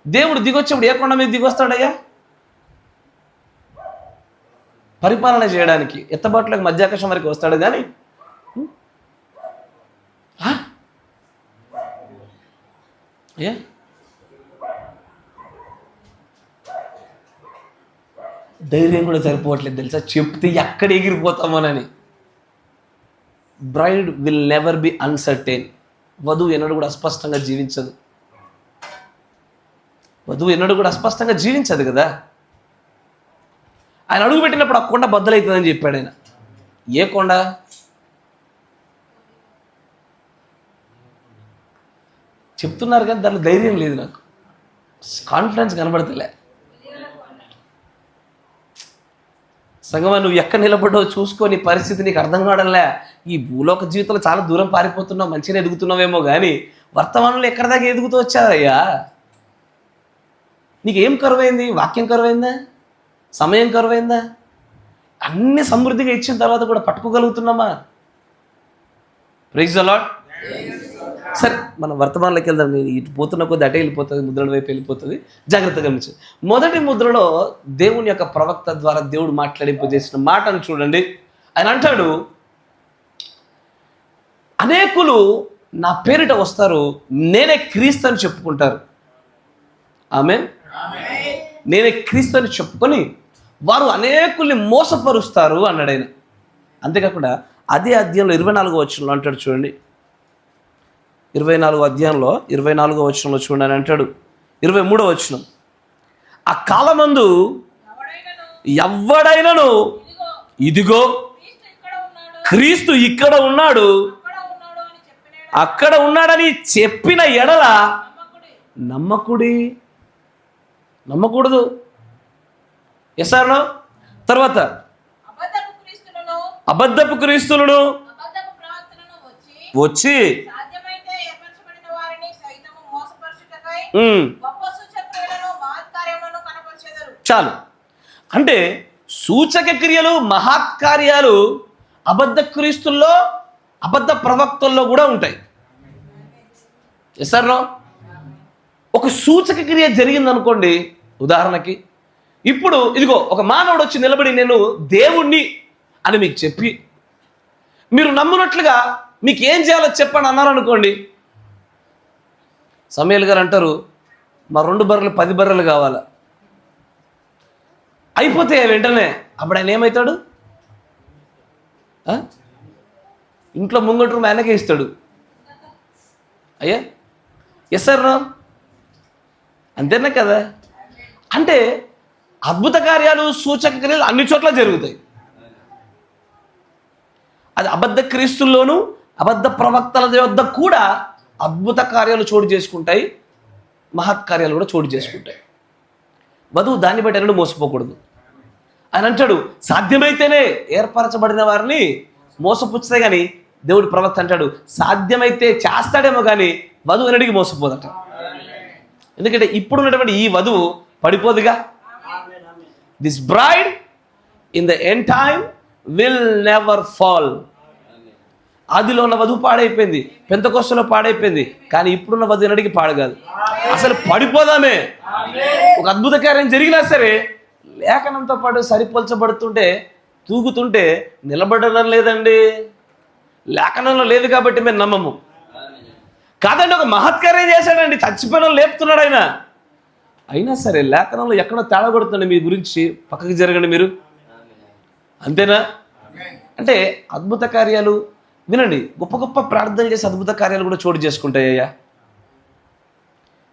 దేవుడు దిగొచ్చేప్పుడు ఏ కొండ మీద దిగొస్తాడయ్యా? పరిపాలన చేయడానికి ఎత్తబాటులకు మధ్యాకాశం వరకు వస్తాడు. కానీ ధైర్యం కూడా సరిపోవట్లేదు తెలుసా, చెప్తే ఎక్కడ ఎగిరిపోతామోనని. Bride will never be uncertain. వధువు ఎన్నడూ కూడా అస్పష్టంగా జీవించదు. వధువు ఎన్నడూ కూడా అస్పష్టంగా జీవించదు కదా. ఆయన అడుగు పెట్టినప్పుడు ఆ కొండ బద్దలవుతుందని చెప్పాడు ఆయన. ఏ కొండ? చెప్తున్నారు కానీ దాంట్లో ధైర్యం లేదు, నాకు కాన్ఫిడెన్స్ కనబడతలే. సంగమా, నువ్వు ఎక్కడ నిలబడ్డావు చూసుకొని పరిస్థితి నీకు అర్థం కావడంలే. ఈ భూలోక జీవితంలో చాలా దూరం పారిపోతున్నావు, మంచిగా ఎదుగుతున్నావేమో, కానీ వర్తమానంలో ఎక్కడి దాకా ఎదుగుతూ వచ్చావయ్యా? నీకేం కరువైంది? వాక్యం కరువైందా? సమయం కరువైందా? అన్ని సమృద్ధిగా ఇచ్చిన తర్వాత కూడా పట్టుకోగలుగుతున్నామా? Praise the lord. సరే, మనం వర్తమానంలోకి వెళ్దాం. నేను ఇటు పోతున్న కొద్ది అటే వెళ్ళిపోతుంది, ముద్రల వైపు వెళ్ళిపోతుంది. జాగ్రత్తగా గమనించు. మొదటి ముద్రలో దేవుని యొక్క ప్రవక్త ద్వారా దేవుడు మాట్లాడింపజేసిన మాటను చూడండి. ఆయన అంటాడు, అనేకులు నా పేరిట వస్తారు, నేనే క్రీస్తు అని చెప్పుకుంటారు. ఆమేన్. నేనే క్రీస్తు అని చెప్పుకొని వారు అనేకుల్ని మోసపరుస్తారు అన్నాడు ఆయన. అంతేకాకుండా అదే అధ్యాయంలో 24వ వచనంలో అంటాడు చూడండి. 24వ అధ్యాయంలో 24వ వచనంలో చూడండి అని అంటాడు. 23వ వచనం, ఆ కాలమందు ఎవ్వడైనను ఇదిగో క్రీస్తు ఇక్కడ ఉన్నాడు, అక్కడ ఉన్నాడని చెప్పిన ఎడల నమ్మకూడదు. ఎసారో తర్వాత అబద్ధపు క్రీస్తులను వచ్చి చాలు. అంటే సూచక క్రియలు, మహత్కార్యాలు అబద్ధ క్రీస్తుల్లో, అబద్ధ ప్రవక్తల్లో కూడా ఉంటాయి. ఎసారో ఒక సూచక క్రియ జరిగిందనుకోండి, ఉదాహరణకి ఇప్పుడు ఇదిగో ఒక మానవుడు వచ్చి నిలబడి నేను దేవుణ్ణి అని మీకు చెప్పి మీరు నమ్మునట్లుగా మీకు ఏం చేయాలో చెప్పండి అన్నారనుకోండి. సమయలు గారు అంటారు, మా 2 బర్రెలు 10 బర్రెలు కావాలా? అయిపోతే వెంటనే అప్పుడు ఆయన ఏమవుతాడు? ఇంట్లో ముంగట రూమ్ ఆయనకే ఇస్తాడు. అయ్యా ఎస్ సార్, అంతేనా కదా? అంటే అద్భుత కార్యాలు, సూచక క్రియలు అన్ని చోట్ల జరుగుతాయి. అది అబద్ధ క్రీస్తుల్లోనూ, అబద్ధ ప్రవక్తల వద్ద కూడా అద్భుత కార్యాలు చోటు చేసుకుంటాయి, మహత్కార్యాలు కూడా చోటు చేసుకుంటాయి. వధువు దాన్ని బట్టి ఎన్నడూ మోసపోకూడదు. ఆయన అంటాడు, సాధ్యమైతేనే ఏర్పరచబడిన వారిని మోసపుచ్చుతాయి. కానీ దేవుడు ప్రవక్త అంటాడు, సాధ్యమైతే చేస్తాడేమో కానీ వధువు ఎన్నడికి మోసపోదట. ఎందుకంటే ఇప్పుడు ఉన్నటువంటి ఈ వధువు పడిపోదుగా. This bride in the end time will never fall. ఆదిలో ఉన్న వధువు పాడైపోయింది, పెంతెకొస్తలో పాడైపోయింది, కానీ ఇప్పుడున్న వధువు ఎన్నటికీ పాడు కాదు. అసలు పడిపోదామే. ఒక అద్భుత కార్యం జరిగినా సరే లేఖనంతో పాటు సరిపోల్చబడుతుంటే తూగుతుంటే నిలబడడం లేదండి. లేఖనంలో లేదు కాబట్టి మేము నమ్మము. కాదండి, ఒక మహత్కార్యం చేశాడండి, చచ్చిపోయిన లేపుతున్నాడు ఆయన. అయినా సరే లేఖనంలో ఎక్కడో తేడా కొడుతుంది. మీ గురించి పక్కకి జరగండి మీరు, అంతేనా? అంటే అద్భుత కార్యాలు వినండి, గొప్ప గొప్ప ప్రార్థనలు చేసి అద్భుత కార్యాలు కూడా చోటు చేసుకుంటాయ్యా.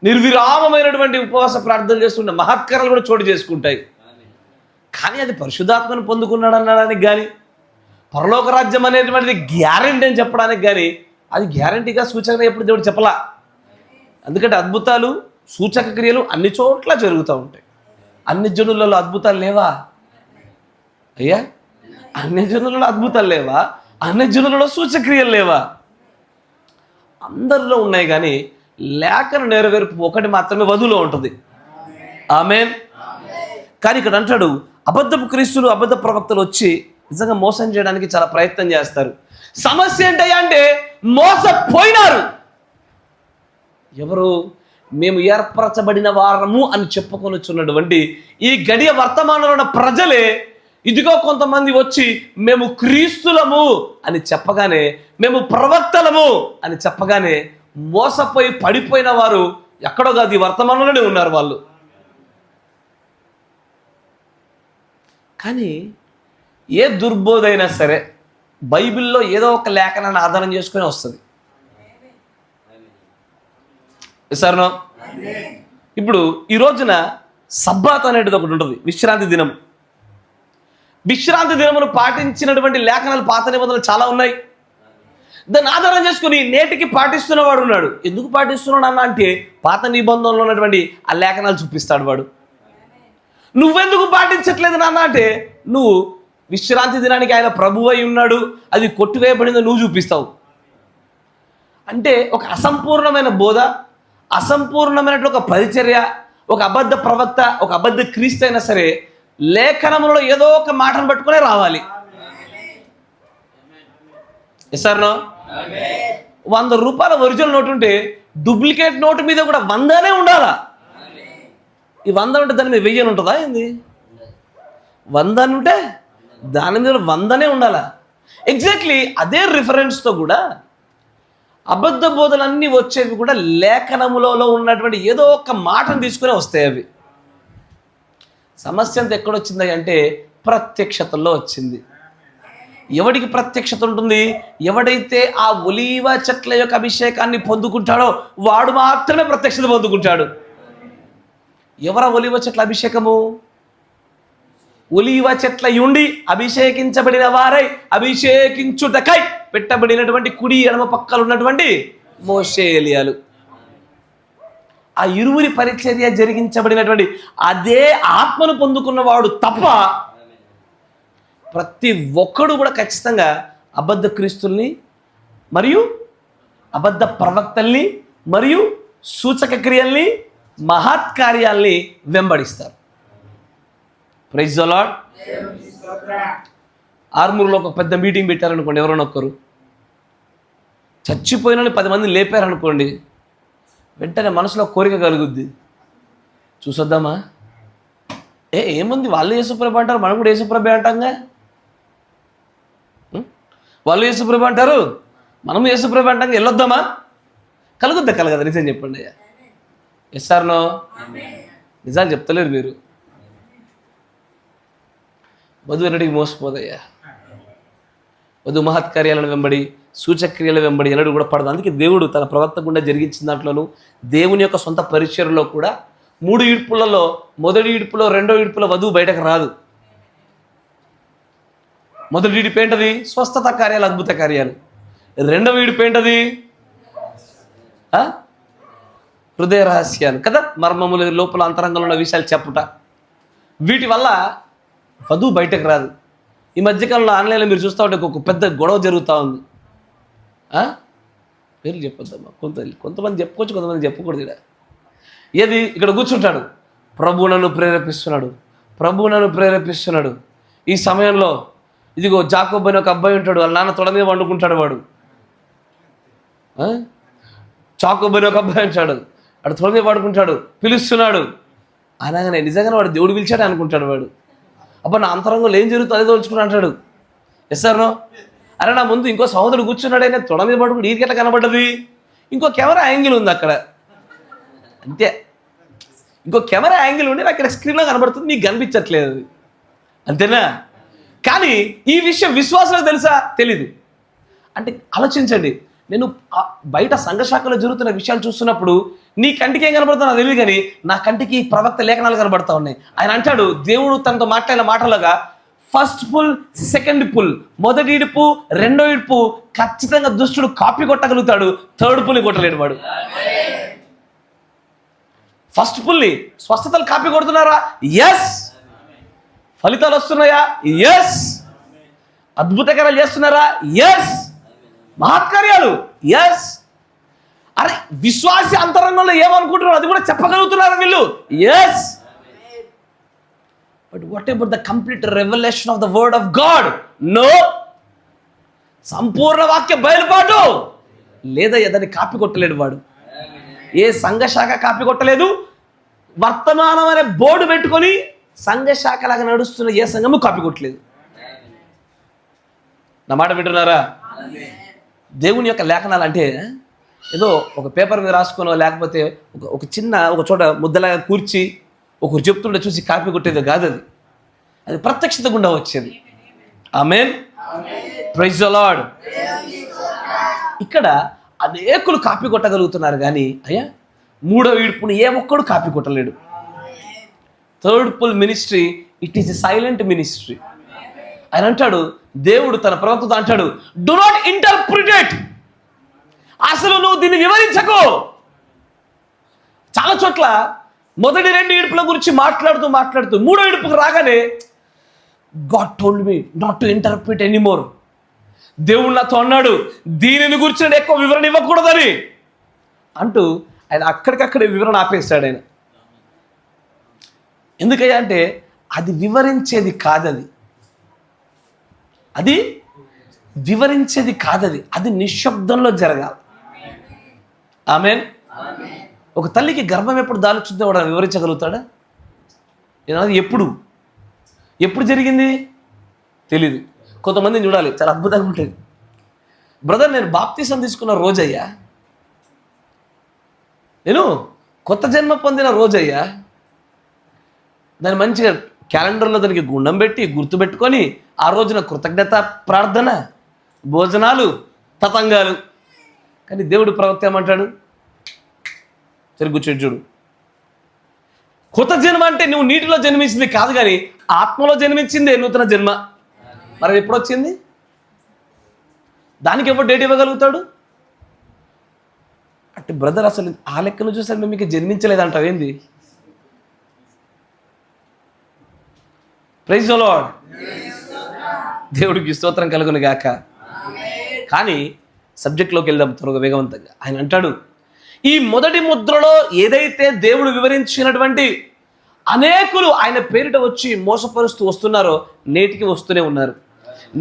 నిర్విరామమైనటువంటి ఉపవాస ప్రార్థనలు చేస్తుంటే మహత్కారాలు కూడా చోటు చేసుకుంటాయి. కానీ అది పరిశుద్ధాత్మను పొందుకున్నాడు అనడానికి కానీ, పరలోక రాజ్యం అనేటువంటిది గ్యారెంటీ అని చెప్పడానికి కానీ, అది గ్యారెంటీగా సూచనగా ఎప్పుడు దేవుడు చెప్పలా. ఎందుకంటే అద్భుతాలు సూచక క్రియలు అన్ని చోట్ల జరుగుతూ ఉంటాయి. అన్ని జనులలో అద్భుతాలు లేవా అయ్యా? అన్ని జనులలో అద్భుతాలు లేవా? అన్ని జనులలో సూచక్రియలు లేవా? అందరిలో ఉన్నాయి. కానీ లేఖన నెరవేర్పు ఒకటి మాత్రమే వధువులో ఉంటుంది. ఆమేన్. కానీ ఇక్కడ అంటాడు, అబద్ధపు క్రీస్తులు అబద్ధ ప్రవక్తలు వచ్చి నిజంగా మోసం చేయడానికి చాలా ప్రయత్నం చేస్తారు. సమస్య ఏంటయ్యా అంటే మోసపోయినారు. ఎవరు? మేము ఏర్పరచబడిన వారము అని చెప్పుకొని వచ్చినటువంటి ఈ గడియ వర్తమానంలో ఉన్న ప్రజలే ఇదిగో కొంతమంది వచ్చి మేము క్రీస్తులము అని చెప్పగానే, మేము ప్రవక్తలము అని చెప్పగానే మోసపోయి పడిపోయిన వారు ఎక్కడో కాదు, ఈ వర్తమానంలోనే ఉన్నారు వాళ్ళు. కానీ ఏ దుర్బోధైనా సరే బైబిల్లో ఏదో ఒక లేఖనాన్ని ఆధారం చేసుకొని వస్తుంది. సరేనా? ఇప్పుడు ఈ రోజున సబ్బాత్ అనేది ఒకటి ఉంటుంది, విశ్రాంతి దినం. విశ్రాంతి దినమును పాటించినటువంటి లేఖనాలు పాత నిబంధనలు చాలా ఉన్నాయి. దాన్ని ఆధారం చేసుకుని నేటికి పాటిస్తున్నవాడు ఉన్నాడు. ఎందుకు పాటిస్తున్నాడు అన్న అంటే పాత నిబంధనలో ఉన్నటువంటి ఆ లేఖనాలు చూపిస్తాడు వాడు. నువ్వెందుకు పాటించట్లేదు నాన్న అంటే నువ్వు విశ్రాంతి దినానికి ఆయన ప్రభువు అయి ఉన్నాడు, అది కొట్టివేయబడిందో నువ్వు చూపిస్తావు. అంటే ఒక అసంపూర్ణమైన బోధ, అసంపూర్ణమైనట్లు ఒక పరిచర్య, ఒక అబద్ధ ప్రవక్త, ఒక అబద్ధ క్రీస్తు అయినా సరే లేఖనంలో ఏదో ఒక మాటను పట్టుకునే రావాలి. ఎస్ఆర్నో? 100 రూపాయల ఒరిజినల్ నోటు ఉంటే డూప్లికేట్ నోటు మీద కూడా 100నే ఉండాలా? ఈ 100 ఉంటే దాని మీద 1000 ఉంటుందా ఏంది? 100 ఉంటే దాని మీద 100నే ఉండాలా? ఎగ్జాక్ట్లీ అదే రిఫరెన్స్తో కూడా అబద్ధ బోధలన్నీ వచ్చేవి కూడా లేఖనములలో ఉన్నటువంటి ఏదో ఒక మాటను తీసుకునే వస్తాయి. అవి సమస్య అంతా ఎక్కడొచ్చింది అంటే ప్రత్యక్షతల్లో వచ్చింది. ఎవడికి ప్రత్యక్షత ఉంటుంది? ఎవడైతే ఆ ఒలీవ చెట్ల యొక్క అభిషేకాన్ని పొందుకుంటాడో వాడు మాత్రమే ప్రత్యక్షత పొందుకుంటాడు. ఎవరా ఒలీవ చెట్ల అభిషేకము? ఒలీవ చెట్ల యుండి అభిషేకించబడిన వారై అభిషేకించుటకై పెట్టబడినటువంటి కుడి ఎడమ పక్కలు ఉన్నటువంటి మోషే ఎలియాలు. ఆ ఇరువురి పరిచర్య జరిగించబడినటువంటి అదే ఆత్మను పొందుకున్నవాడు తప్ప ప్రతి ఒక్కడు కూడా ఖచ్చితంగా అబద్ధ క్రీస్తుల్ని మరియు అబద్ధ ప్రవక్తల్ని మరియు సూచక క్రియల్ని మహత్కార్యాల్ని వెంబడిస్తారు. Praise the lord. ఆర్మూర్లో ఒక పెద్ద మీటింగ్ పెట్టారనుకోండి, ఎవరైనా ఒక్కరు చచ్చిపోయిన 10 మందిని లేపారనుకోండి, వెంటనే మనసులో కోరిక కలుగుద్ది, చూసొద్దామా? ఏముంది, వాళ్ళు యేసుప్రభు అంటారు, మనం కూడా యేసుప్రభు అంటాంగా. వాళ్ళు యేసుప్రభు అంటారు, మనము యేసుప్రభు అంటాం, వెళ్ళొద్దామా? కలగదా? నిజం చెప్పండి అయ్యా. Yes or no? నిజాలు చెప్తలేరు మీరు. వధువు ఎన్నటికి మోసపోదయ్యా. వధువు మహత్కార్యాలను వెంబడి సూచక్రియల వెంబడి ఎన్నడూ కూడా పడదు. అందుకే దేవుడు తన ప్రవక్త గుండా జరిగించిన దాంట్లోనూ దేవుని యొక్క సొంత పరిచర్యలో కూడా 3 ఈడ్పులలో మొదటి ఈడ్పులో 2వ ఈడ్పులో వధువు బయటకు రాదు. మొదటి ఈడ్పు ఏంటది? స్వస్థత కార్యాలు, అద్భుత కార్యాలు. 2వ ఈడ్పు ఏంటది? హృదయ రహస్యాలు కదా, మర్మములు, లోపల అంతరంగంలో ఉన్న విషయాలు చెప్పుట. వీటి వల్ల వధువు బయటకు రాదు. ఈ మధ్యకాలంలో ఆన్లైన్లో మీరు చూస్తూ ఉంటే ఒక పెద్ద గొడవ జరుగుతూ ఉంది. పేర్లు చెప్పొద్దమ్మా, కొంతమంది చెప్పుకోవచ్చు, కొంతమంది చెప్పకూడదు. ఏది? ఇక్కడ కూర్చుంటాడు, ప్రభు నన్ను ప్రేరేపిస్తున్నాడు. ఈ సమయంలో ఇదిగో జాకోబ్ అని ఒక అబ్బాయి ఉంటాడు, వాళ్ళ నాన్న తొడ మీద వండుకుంటాడు. వాడు చాకోబని ఒక అబ్బాయి అంటాడు, వాడు తొలి మీద పడుకుంటాడు, పిలుస్తున్నాడు అనగానే నిజంగానే వాడు దేవుడు పిలిచాడే అనుకుంటాడు. వాడు అబ్బా నా అంతరంగంలో ఏం జరుగుతుందో అదే తోల్చుకుని అంటాడు. Yes sir no? అరే నా ముందు ఇంకో సహోదరుడు కూర్చున్నాడే, నేను తొడ మీద పడుకుని ఈరికెట్లా కనబడ్డది, ఇంకో కెమెరా యాంగిల్ ఉంది అక్కడ, అంతే. ఇంకో కెమెరా యాంగిల్ ఉండి నాకు ఇక్కడ స్క్రీన్లో కనబడుతుంది, నీకు కనిపించట్లేదు అది, అంతేనా? కానీ ఈ విషయం విశ్వాసాలకు తెలుసా? తెలీదు. అంటే ఆలోచించండి, నేను బయట సంఘశాఖలో జరుగుతున్న విషయాలు చూస్తున్నప్పుడు నీ కంటికి ఏం కనబడుతుందో నాకు తెలియదు, కానీ నా కంటికి ప్రవక్త లేఖనాలు కనబడతా ఉన్నాయి. ఆయన అంటాడు, దేవుడు తనతో మాట్లాడిన మాటలుగా ఫస్ట్ పుల్, సెకండ్ పుల్, మొదటి ఇడుపు, రెండో ఇడుపు ఖచ్చితంగా దుష్టుడు కాపీ కొట్టగలుగుతాడు, థర్డ్ పుల్ని కొట్టలేడు వాడు. ఫస్ట్ పుల్ని స్వస్థతలు కాపీ కొడుతున్నారా? ఎస్. ఫలితాలు వస్తున్నాయా? ఎస్. అద్భుతకరాలు చేస్తున్నారా? ఎస్. మహత్కార్యాలు? ఎస్. అరే విశ్వాసి అంతరంగంలో ఏమనుకుంటున్నారు అది కూడా చెప్పగలుగుతున్నారు వీళ్ళు? Yes. But what about the complete revelation of the word of God? No. సంపూర్ణ వాక్య బయలుపాటు లేదా దాన్ని కాపీ కొట్టలేడు వాడు. ఏ సంఘశాఖ కాపీ కొట్టలేదు. వర్తమానం అనే బోర్డు పెట్టుకొని సంఘశాఖ లాగా నడుస్తున్న ఏ సంఘము కాపీ కొట్టలేదు. నా మాట వింటున్నారా? దేవుని యొక్క లేఖనాలు అంటే ఏదో ఒక పేపర్ మీద రాసుకునో లేకపోతే ఒక చిన్న ఒక చోట ముద్దలాగా కూర్చి ఒకరు చెప్తుండే చూసి కాపీ కొట్టేది కాదు. అది ప్రత్యక్షత గుండా వచ్చేది. ఆమేన్. Praise the lord. ఇక్కడ అనేకులు కాపీ కొట్టగలుగుతున్నారు కానీ అయ్యా మూడో ఈడ్పుని ఏ ఒక్కడు కాపీ కొట్టలేడు. Third pull ministry it is a silent ministry. ఆయన అంటాడు, దేవుడు తన ప్రవక్తతో అంటాడు, డు నాట్ ఇంటర్ప్రిటేట్, అసలు నువ్వు దీన్ని వివరించకు. చాలా చోట్ల మొదటి రెండు ఈడ్పుల గురించి మాట్లాడుతూ మూడో ఈడ్పుకు రాగానే God told me not to interpret anymore. దేవుడు నాతో అన్నాడు దీనిని గురించి నేను ఎక్కువ వివరణ ఇవ్వకూడదని అంటూ ఆయన అక్కడికక్కడే వివరణ ఆపేస్తాడు ఆయన. ఎందుకయ్యా అంటే అది వివరించేది కాదది, అది వివరించేది కాదది, అది నిశ్శబ్దంలో జరగాలి. ఆమేన్. ఒక తల్లికి గర్భం ఎప్పుడు దాల్చుందో వాడు వివరించగలుగుతాడా? నేను అది ఎప్పుడు జరిగింది తెలీదు. కొంతమందిని చూడాలి, చాలా అద్భుతంగా ఉంటుంది. బ్రదర్ నేను బాప్తిసం తీసుకున్న రోజయ్యా, నేను కొత్త జన్మ పొందిన రోజయ్యా, దాన్ని మంచిగా క్యాలెండర్లో దానికి గుండం పెట్టి గుర్తుపెట్టుకొని ఆ రోజున కృతజ్ఞత ప్రార్థన, భోజనాలు, తతంగాలు. కానీ దేవుడు ప్రవక్త ఏమంటాడు? సరి కూర్చొని చూడు. కొత్త జన్మ అంటే నువ్వు నీటిలో జన్మించింది కాదు, కానీ ఆత్మలో జన్మించిందే నూతన జన్మ. మరి ఎప్పుడు వచ్చింది? దానికి ఎప్పుడు డేట్ ఇవ్వగలుగుతాడు? అంటే బ్రదర్ అసలు ఆ లెక్కను చూసారు మేము మీకు జన్మించలేదంటావు ఏంది? Praise the Lord. దేవుడికి స్తోత్రం కలుగును గాక. కానీ సబ్జెక్ట్లోకి వెళ్దాం త్వరగా వేగవంతంగా. ఆయన అంటాడు, ఈ మొదటి ముద్రలో ఏదైతే దేవుడు వివరించినటువంటి అనేకులు ఆయన పేరిట వచ్చి మోసపరుస్తూ వస్తున్నారో నేటికి వస్తూనే ఉన్నారు.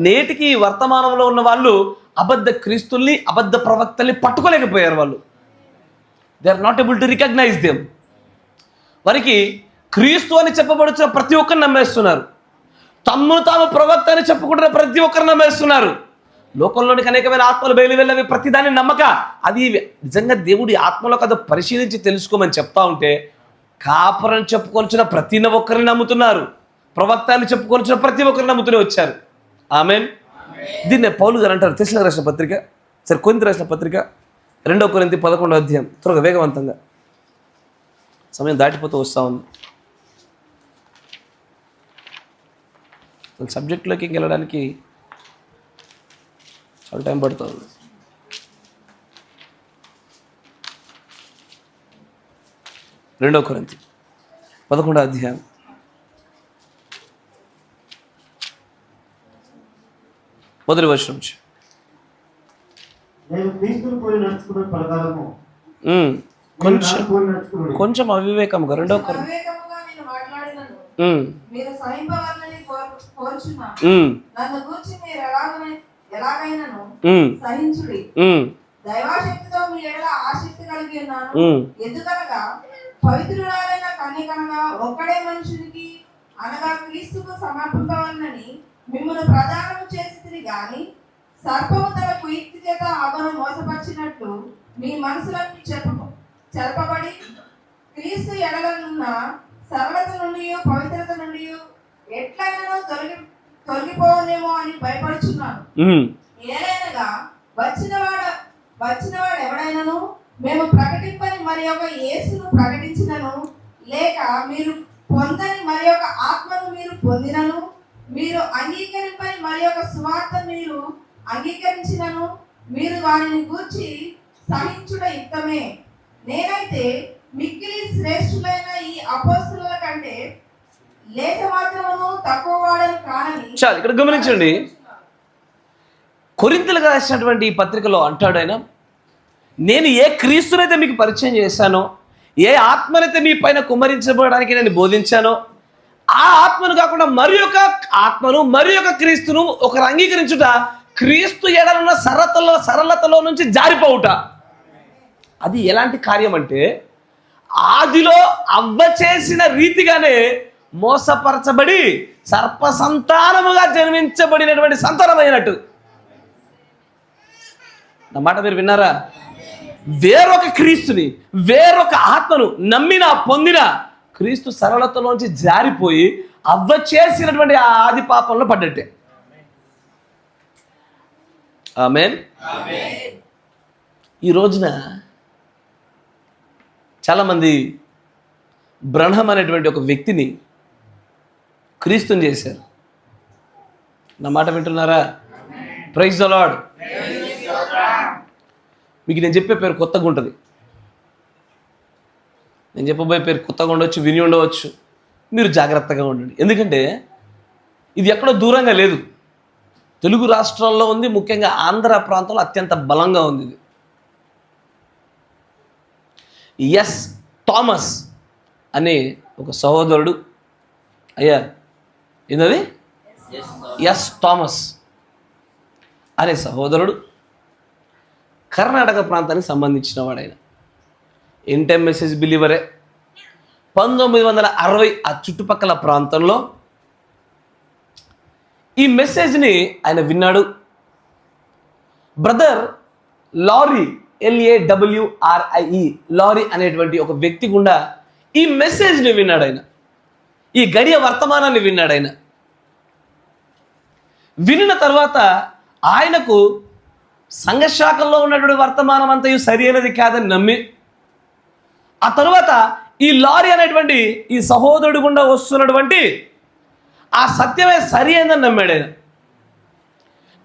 నేటికి వర్తమానంలో ఉన్న వాళ్ళు అబద్ధ క్రీస్తుల్ని, అబద్ధ ప్రవక్తల్ని పట్టుకోలేకపోయారు. వాళ్ళు they are not able to recognise them. వారికి క్రీస్తు అని చెప్పబడుతున్న ప్రతి ఒక్కరిని నమ్మేస్తున్నారు. తమ్మును తాము ప్రవక్త అని చెప్పుకుంటున్న ప్రతి ఒక్కరిని నమ్మేస్తున్నారు. లోకంలోనికి అనేకమైన ఆత్మలు బయలు వెళ్ళవి ప్రతిదాన్ని నమ్మక. అది నిజంగా దేవుడి ఆత్మలో కదా పరిశీలించి తెలుసుకోమని చెప్తా ఉంటే కాపురని చెప్పుకొనిచిన ప్రతి ఒక్కరిని నమ్ముతున్నారు. ప్రవక్త అని చెప్పుకొనిచిన ప్రతి ఒక్కరిని నమ్ముతూనే వచ్చారు. ఆమేన్. దీన్నే పౌలు గారు అంటారు తెస్సలోనికీయులకు రాసిన పత్రిక, సరే కొరింథీయులకు రాసిన పత్రిక 2 కొరింథీ 11వ అధ్యాయం. త్వరగా వేగవంతంగా, సమయం దాటిపోతూ వస్తూ ఉంది. సబ్జెక్టులోకి వెళ్ళడానికి చాలా టైం పడుతుంది. రెండో కొరింథీ 11వ అధ్యాయం మొదటి వచనం నుంచి. కొంచెం అవివేకముగా రెండో కొరింథీ దైవాశక్తితో మీ ఎడల ఆసక్తి కలిగి ఉన్నాను. ఎందుకనగా పవిత్రురాలైన కన్యకనగా ఒక్కడే మనుషునికి అనగా క్రీస్తుకు సమర్పింపవలనని మిమ్మల్ని ప్రదానము చేసి గాని సర్పము తన కుయుక్తి చేత అవ్వను మోసపరిచినట్లు మీ మనసులను చెరపబడి క్రీస్తు ఎడలనున్న సరళత నుండి పవిత్రత నుండి ఎట్లయినా తొలగిపోవనేమో అని భయపడుచున్నాను. ఏలైనగా వచ్చినవాడు ఎవడైనాను మేము ప్రకటింపని మరి ఒక యేసును ప్రకటించినను, లేక మీరు పొందని మరి ఒక ఆత్మను మీరు పొందినను, మీరు అంగీకరింపని మరి ఒక సువార్త మీరు అంగీకరించినను, మీరు వారిని గూర్చి సహించుట యుక్తమే. నేనైతే మిక్కిలి శ్రేష్ఠులైన ఈ అపోస్తలుల కంటే లేఖ మాత్రమును తక్కువ వాడను కానని. చాలు, ఇక్కడ గమనించండి. కొరింథీయులకు రాసినటువంటి ఈ పత్రికలో అంటాడు ఆయన, నేను ఏ క్రీస్తునైతే మీకు పరిచయం చేశానో, ఏ ఆత్మనైతే మీ పైన కుమ్మరించబడడానికి నేను బోధించానో, ఆ ఆత్మను కాకుండా మరి ఒక ఆత్మను మరి ఒక క్రీస్తును ఒకరు అంగీకరించుట క్రీస్తు ఎడలున్న సరళతలో నుంచి జారిపోవుట. అది ఎలాంటి కార్యం అంటే, ఆదిలో అవ్వ చేసిన రీతిగానే మోసపరచబడి సర్ప సంతానముగా జన్మించబడినటువంటి సంతానమైనట్టు. నా మాట మీరు విన్నారా? వేరొక క్రీస్తుని, వేరొక ఆత్మను నమ్మిన పొందిన క్రీస్తు సరళతలోంచి జారిపోయి అవ్వ చేసినటువంటి ఆ ఆది పాపంలో పడ్డట్టే. ఆమేన్. ఈ రోజున చాలామంది బ్రహ్మం అనేటువంటి ఒక వ్యక్తిని క్రీస్తుని చేశారు. నా మాట వింటున్నారా? Praise the Lord. మీకు నేను చెప్పే పేరు కొత్తగా ఉంటుంది, నేను చెప్పబోయే పేరు కొత్తగా ఉండవచ్చు, విని ఉండవచ్చు. మీరు జాగ్రత్తగా ఉండండి. ఎందుకంటే ఇది ఎక్కడో దూరంగా లేదు, తెలుగు రాష్ట్రాల్లో ఉంది, ముఖ్యంగా ఆంధ్ర ప్రాంతంలో అత్యంత బలంగా ఉంది ఇది. ఎస్ థామస్ అనే ఒక సహోదరుడు, అయ్యా ఏంటది, ఎస్ థామస్ అనే సహోదరుడు కర్ణాటక ప్రాంతానికి సంబంధించిన వాడైన ఎంటైం మెసేజ్ బిలీవరే. 1960 ఆ చుట్టుపక్కల ప్రాంతంలో ఈ మెసేజ్ని ఆయన విన్నాడు. బ్రదర్ లారీ, LAWRIE, లారీ అనేటువంటి ఒక వ్యక్తి గుండా ఈ మెసేజ్ని విన్నాడు ఆయన, ఈ గడియ వర్తమానాన్ని విన్నాడు ఆయన. వినిన తర్వాత ఆయనకు సంఘశాఖల్లో ఉన్నటువంటి వర్తమానం అంతయు సరి అయినది కాదని నమ్మి, ఆ తరువాత ఈ లారీ అనేటువంటి ఈ సహోదరుడు గుండా వస్తున్నటువంటి ఆ సత్యమే సరి అయిందని నమ్మాడు ఆయన.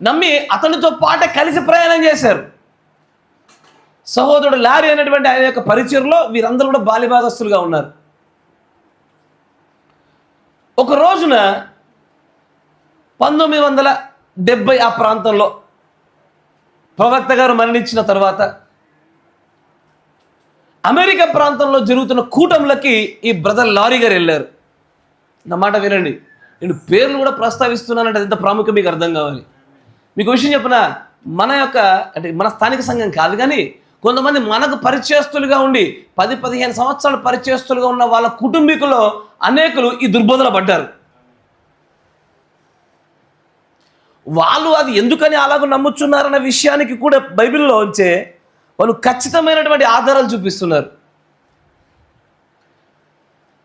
నమ్మి అతనితో పాటే కలిసి ప్రయాణం చేశారు. సహోదరుడు లారీ అనేటువంటి ఆయన యొక్క పరిచయంలో వీరందరూ కూడా బాల్యభాగస్తులుగా ఉన్నారు. ఒక రోజున 1970 ఆ ప్రాంతంలో ప్రవక్త గారు మరణించిన తర్వాత అమెరికా ప్రాంతంలో జరుగుతున్న కూటములకి ఈ బ్రదర్ లారీ గారు వెళ్ళారు. నా మాట వినండి, నేను పేర్లు కూడా ప్రస్తావిస్తున్నానంటే ఎంత ప్రాముఖ్యం మీకు అర్థం కావాలి. మీకు విషయం చెప్పిన, మన స్థానిక సంఘం కాదు కానీ కొంతమంది మనకు పరిచయస్తులుగా ఉండి 10-15 సంవత్సరాలు పరిచయస్తులుగా ఉన్న వాళ్ళ కుటుంబీకుల్లో అనేకులు ఈ దుర్బోధన పడ్డారు. వాళ్ళు అది ఎందుకని అలాగ నమ్ముచున్నారన్న విషయానికి కూడా బైబిల్లో వచ్చే వాళ్ళు ఖచ్చితమైనటువంటి ఆధారాలు చూపిస్తున్నారు.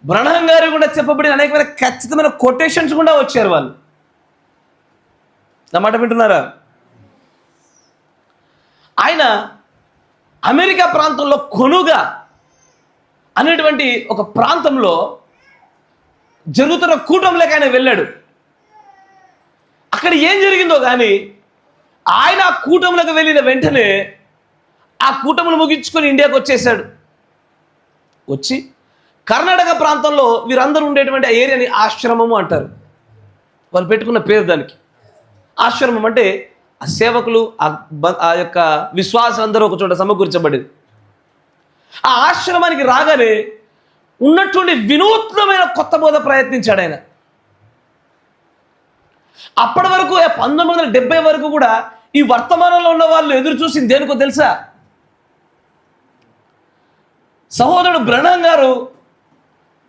బ్రహ్మం గారు కూడా చెప్పబడిన అనేకమైన ఖచ్చితమైన కొటేషన్స్ కూడా వచ్చారు వాళ్ళు. నా మాట వింటున్నారా? ఆయన అమెరికా ప్రాంతంలో కొనుగా అనేటువంటి ఒక ప్రాంతంలో జరుగుతున్న కూటంలోకి ఆయన వెళ్ళాడు. అక్కడ ఏం జరిగిందో కానీ ఆయన ఆ కూటంలోకి వెళ్ళిన వెంటనే ఆ కూటమును ముగించుకొని ఇండియాకి వచ్చేసాడు. వచ్చి కర్ణాటక ప్రాంతంలో వీరందరూ ఉండేటువంటి ఆ ఏరియాని ఆశ్రమము అంటారు. వాళ్ళు పెట్టుకున్న పేరు దానికి. ఆశ్రమం అంటే ఆ సేవకులు ఆ యొక్క విశ్వాసం అందరూ ఒక చోట సమకూర్చబడేది. ఆ ఆశ్రమానికి రాగానే ఉన్నటువంటి వినూత్నమైన కొత్త బోధ ప్రయత్నించాడు ఆయన. అప్పటి వరకు 1970 వరకు కూడా ఈ వర్తమానంలో ఉన్న వాళ్ళు ఎదురు చూసింది దేనికో తెలుసా? సహోదరుడు బ్రహ్నం గారు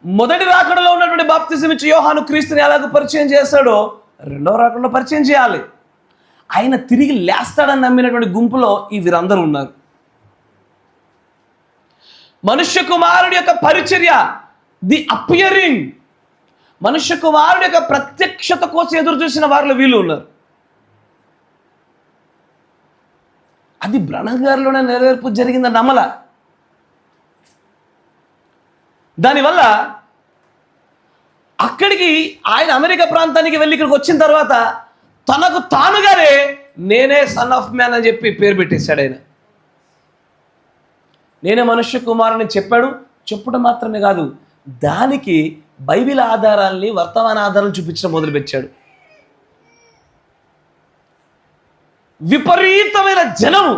మొదటి రాకడలో ఉన్నటువంటి బాప్తిజం ఇచ్చి యోహాను క్రీస్తుని ఎలాగో పరిచయం చేశాడో రెండవ రాకడలో పరిచయం చేయాలి. ఆయన తిరిగి లేస్తాడని నమ్మినటువంటి గుంపులో ఈ వీరందరూ ఉన్నారు. మనుష్య కుమారుడి యొక్క పరిచర్య, ది అపియరింగ్, మనుష్య కుమారుడి యొక్క ప్రత్యక్షత కోసం ఎదురు చూసిన వారిలో వీళ్ళు ఉన్నారు. అది బ్రహ్నం గారిలోనే నెరవేర్పు జరిగిందని నమ్మల. దానివల్ల అక్కడికి ఆయన అమెరికా ప్రాంతానికి వెళ్ళి ఇక్కడికి వచ్చిన తర్వాత తనకు తానుగానే నేనే సన్ ఆఫ్ మ్యాన్ అని చెప్పి పేరు పెట్టేశాడు. ఆయన నేనే మనుష్య కుమారుని చెప్పాడు. చెప్పడం మాత్రమే కాదు, దానికి బైబిల్ ఆధారాల్ని, వర్తమాన ఆధారాలను చూపించడం మొదలుపెట్టాడు. విపరీతమైన జనము